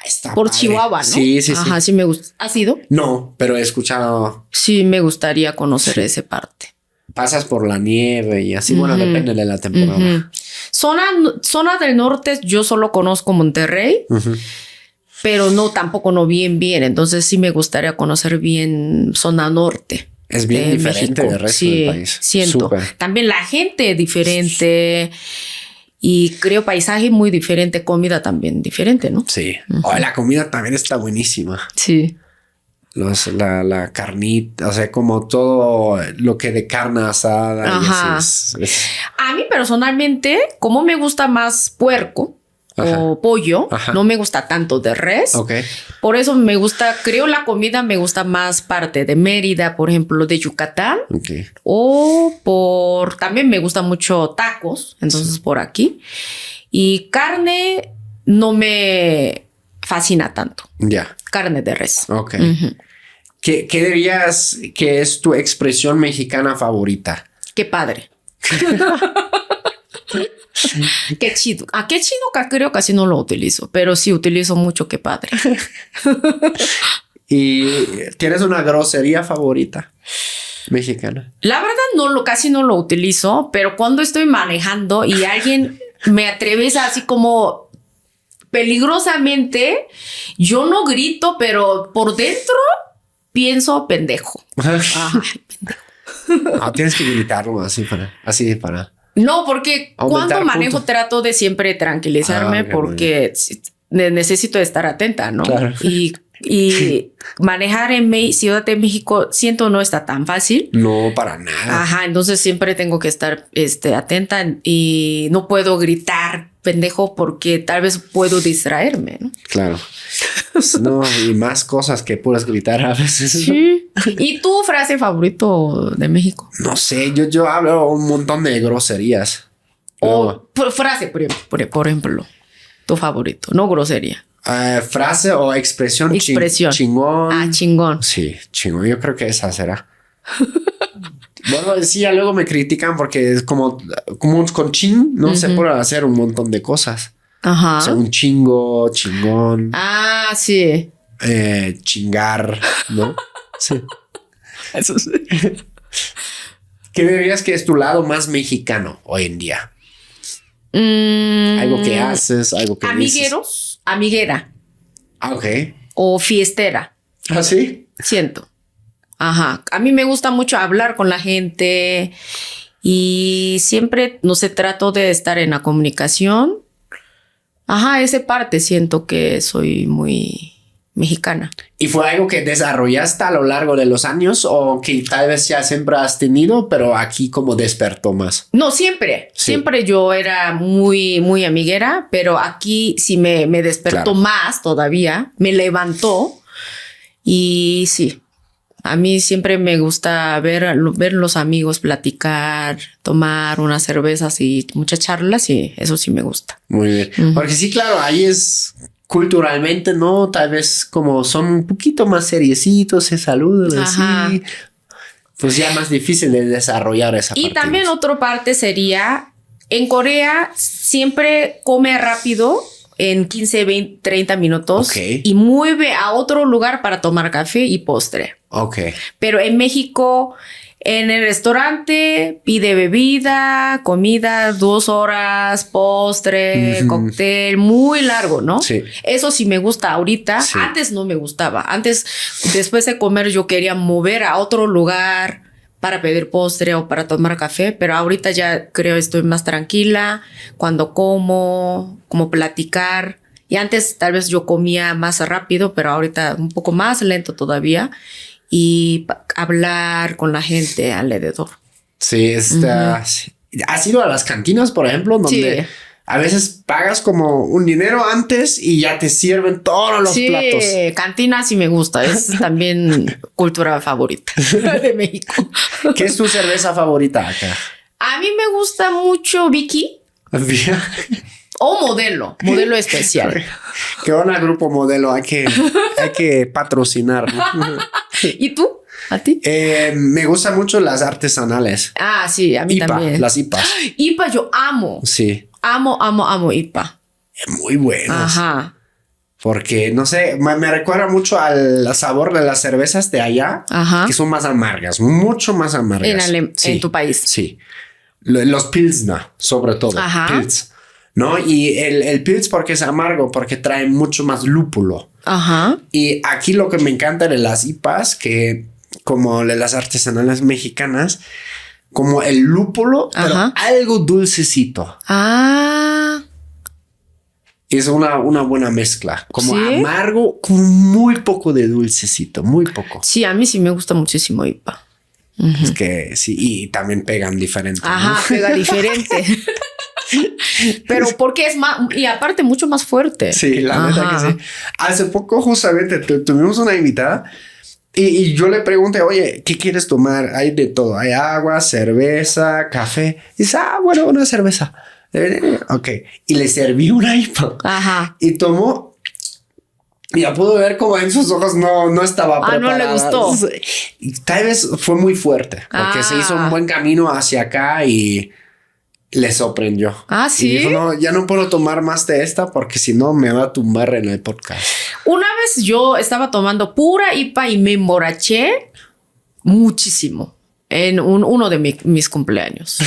Está por padre. Chihuahua, ¿no? Sí. Ajá, sí me gusta. ¿Has ido? No, pero he escuchado. Sí, me gustaría conocer esa parte. Pasas por la nieve y así. Bueno, depende de la temporada. Zona del norte, yo solo conozco Monterrey. Pero tampoco no bien. Entonces sí me gustaría conocer bien zona norte. Es bien diferente del resto del país. Siento. Súper. También la gente diferente y creo paisaje muy diferente, comida también diferente, ¿no? Sí. La comida también está buenísima. Sí. La carnita, o sea, como todo lo que de carne asada. Ajá. Y así A mí personalmente, como me gusta más puerco, o pollo, no me gusta tanto de res. Okay. Por eso creo la comida me gusta más parte de Mérida, por ejemplo, de Yucatán. Okay. O también me gusta mucho tacos, entonces por aquí. Y carne no me fascina tanto. Ya. Carne de res. Ok. ¿Qué dirías que es tu expresión mexicana favorita? Qué padre. Qué chido. Qué chido que creo casi no lo utilizo, pero sí utilizo mucho qué padre. ¿Y tienes una grosería favorita mexicana? La verdad casi no lo utilizo, pero cuando estoy manejando y alguien me atreves así como peligrosamente, yo no grito, pero por dentro pienso pendejo. Ajá. No, tienes que gritarlo así para. No, porque Aumentar cuando manejo puntos. trato de siempre tranquilizarme Ok, porque necesito estar atenta, ¿no? Claro. Y manejar en Ciudad de México siento no está tan fácil. No, para nada. Ajá, entonces siempre tengo que estar atenta y no puedo gritar pendejo porque tal vez puedo distraerme, ¿no? Claro. No, y más cosas que puedes gritar a veces. Sí. ¿Y tu frase favorito de México? No sé, yo hablo un montón de groserías. O frase, por ejemplo, tu favorito, no grosería. Frase o expresión. Expresión. Chingón. Ah, chingón. Sí, chingón. Yo creo que esa será. Bueno, sí, ya luego me critican porque es como con ching no se puede hacer un montón de cosas. Ajá. O sea, un chingo, chingón, Ah, sí. chingar, ¿no? Sí. Eso sí. ¿Qué dirías que es tu lado más mexicano hoy en día? Algo que haces, algo que Amigueros, amiguera Ah, ok. o fiestera, ¿Ah, sí? siento. Ajá. A mí me gusta mucho hablar con la gente y siempre, no sé, trato de estar en la comunicación. Ajá, esa parte siento que soy muy mexicana. ¿Y fue algo que desarrollaste a lo largo de los años o que tal vez ya siempre has tenido, pero aquí como despertó más? No, siempre. Sí. Siempre yo era muy, muy amiguera, pero aquí sí me despertó Claro. más todavía, me levantó y sí. A mí siempre me gusta ver los amigos platicar, tomar unas cervezas y muchas charlas y eso sí me gusta. Muy bien. Porque sí, claro, ahí es culturalmente, ¿no? Tal vez como son un poquito más seriecitos, se saludan Ajá. así. Pues ya más difícil de desarrollar esa Y parte. también otra parte sería, en Corea siempre come rápido en 15, 20, 30 minutos Ok. y mueve a otro lugar para tomar café y postre. Ok. Pero en México, en el restaurante, pide bebida, comida, 2 horas, postre, cóctel, muy largo, ¿no? Sí. Eso sí me gusta ahorita. Sí. Antes no me gustaba. Antes, después de comer, yo quería mover a otro lugar para pedir postre o para tomar café, pero ahorita ya creo estoy más tranquila cuando como platicar. Y antes tal vez yo comía más rápido, pero ahorita un poco más lento todavía. Y hablar con la gente alrededor. Sí, ¿has ido a las cantinas, por ejemplo, donde Sí. a veces pagas como un dinero antes y ya te sirven todos los Sí, platos? cantina sí me gusta. Es también cultura favorita de México. ¿Qué es tu cerveza favorita acá? A mí me gusta mucho Vicky o modelo especial. Qué buena grupo modelo, hay que patrocinar, ¿no? ¿Y tú? ¿A ti? Me gustan mucho las artesanales. Ah, sí, a mí IPA, también. las IPAs. IPA yo amo. Sí, Amo IPA. muy buenas. Ajá. Porque, no sé, me recuerda mucho al sabor de las cervezas de allá, Ajá. que son más amargas, mucho más amargas. En tu país. Sí. Los Pilsner, sobre todo. Ajá. Pils. ¿No? Y el Pils, porque es amargo, porque trae mucho más lúpulo. Ajá. Y aquí lo que me encanta de las IPAs, que como de las artesanales mexicanas, como el lúpulo, Ajá. pero algo dulcecito. Ah. Es una buena mezcla, como ¿Sí? amargo con muy poco de dulcecito, muy poco. Sí, a mí sí me gusta muchísimo IPA. Es que sí, y también pegan diferente. ¿no? Ajá, pega diferente. Pero porque es más, y aparte mucho más fuerte. Sí, la neta Ajá. que sí. Hace poco justamente tuvimos una invitada y yo le pregunté, oye, ¿qué quieres tomar? Hay de todo, hay agua, cerveza, café. Y dice, bueno, una cerveza. Ok. Y le serví una IPA. Ajá. Y tomó. Y ya pudo ver como en sus ojos no estaba Ah, no preparada. le gustó. Y tal vez fue muy fuerte porque se hizo un buen camino hacia acá y le sorprendió. Ah, ¿sí? Y dijo, no, ya no puedo tomar más de esta porque si no me va a tumbar en el podcast. Una vez yo estaba tomando pura IPA y me emborraché muchísimo en uno de mis cumpleaños.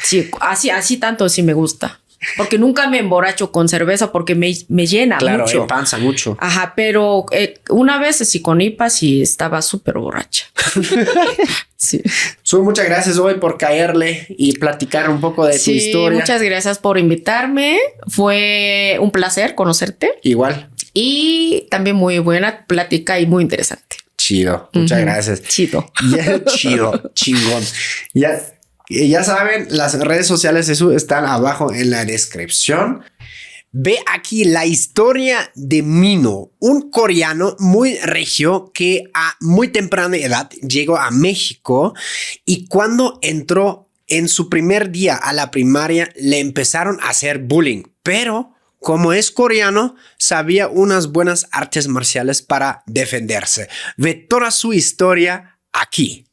Sí, así tanto sí me gusta. porque nunca me emborracho con cerveza porque me llena Claro, mucho. panza mucho. Ajá, pero una vez sí con IPA sí estaba súper borracha. Sí. Muchas gracias hoy por caerle y platicar un poco de tu Sí, historia. muchas gracias por invitarme. Fue un placer conocerte Igual. y también muy buena plática y muy interesante. Chido. Muchas gracias. Chido. Ya, chido, chingón. Ya saben, las redes sociales de Su están abajo en la descripción. Ve aquí la historia de Mino, un coreano muy regio que a muy temprana edad llegó a México y cuando entró en su primer día a la primaria le empezaron a hacer bullying, pero como es coreano, sabía unas buenas artes marciales para defenderse. Ve toda su historia aquí.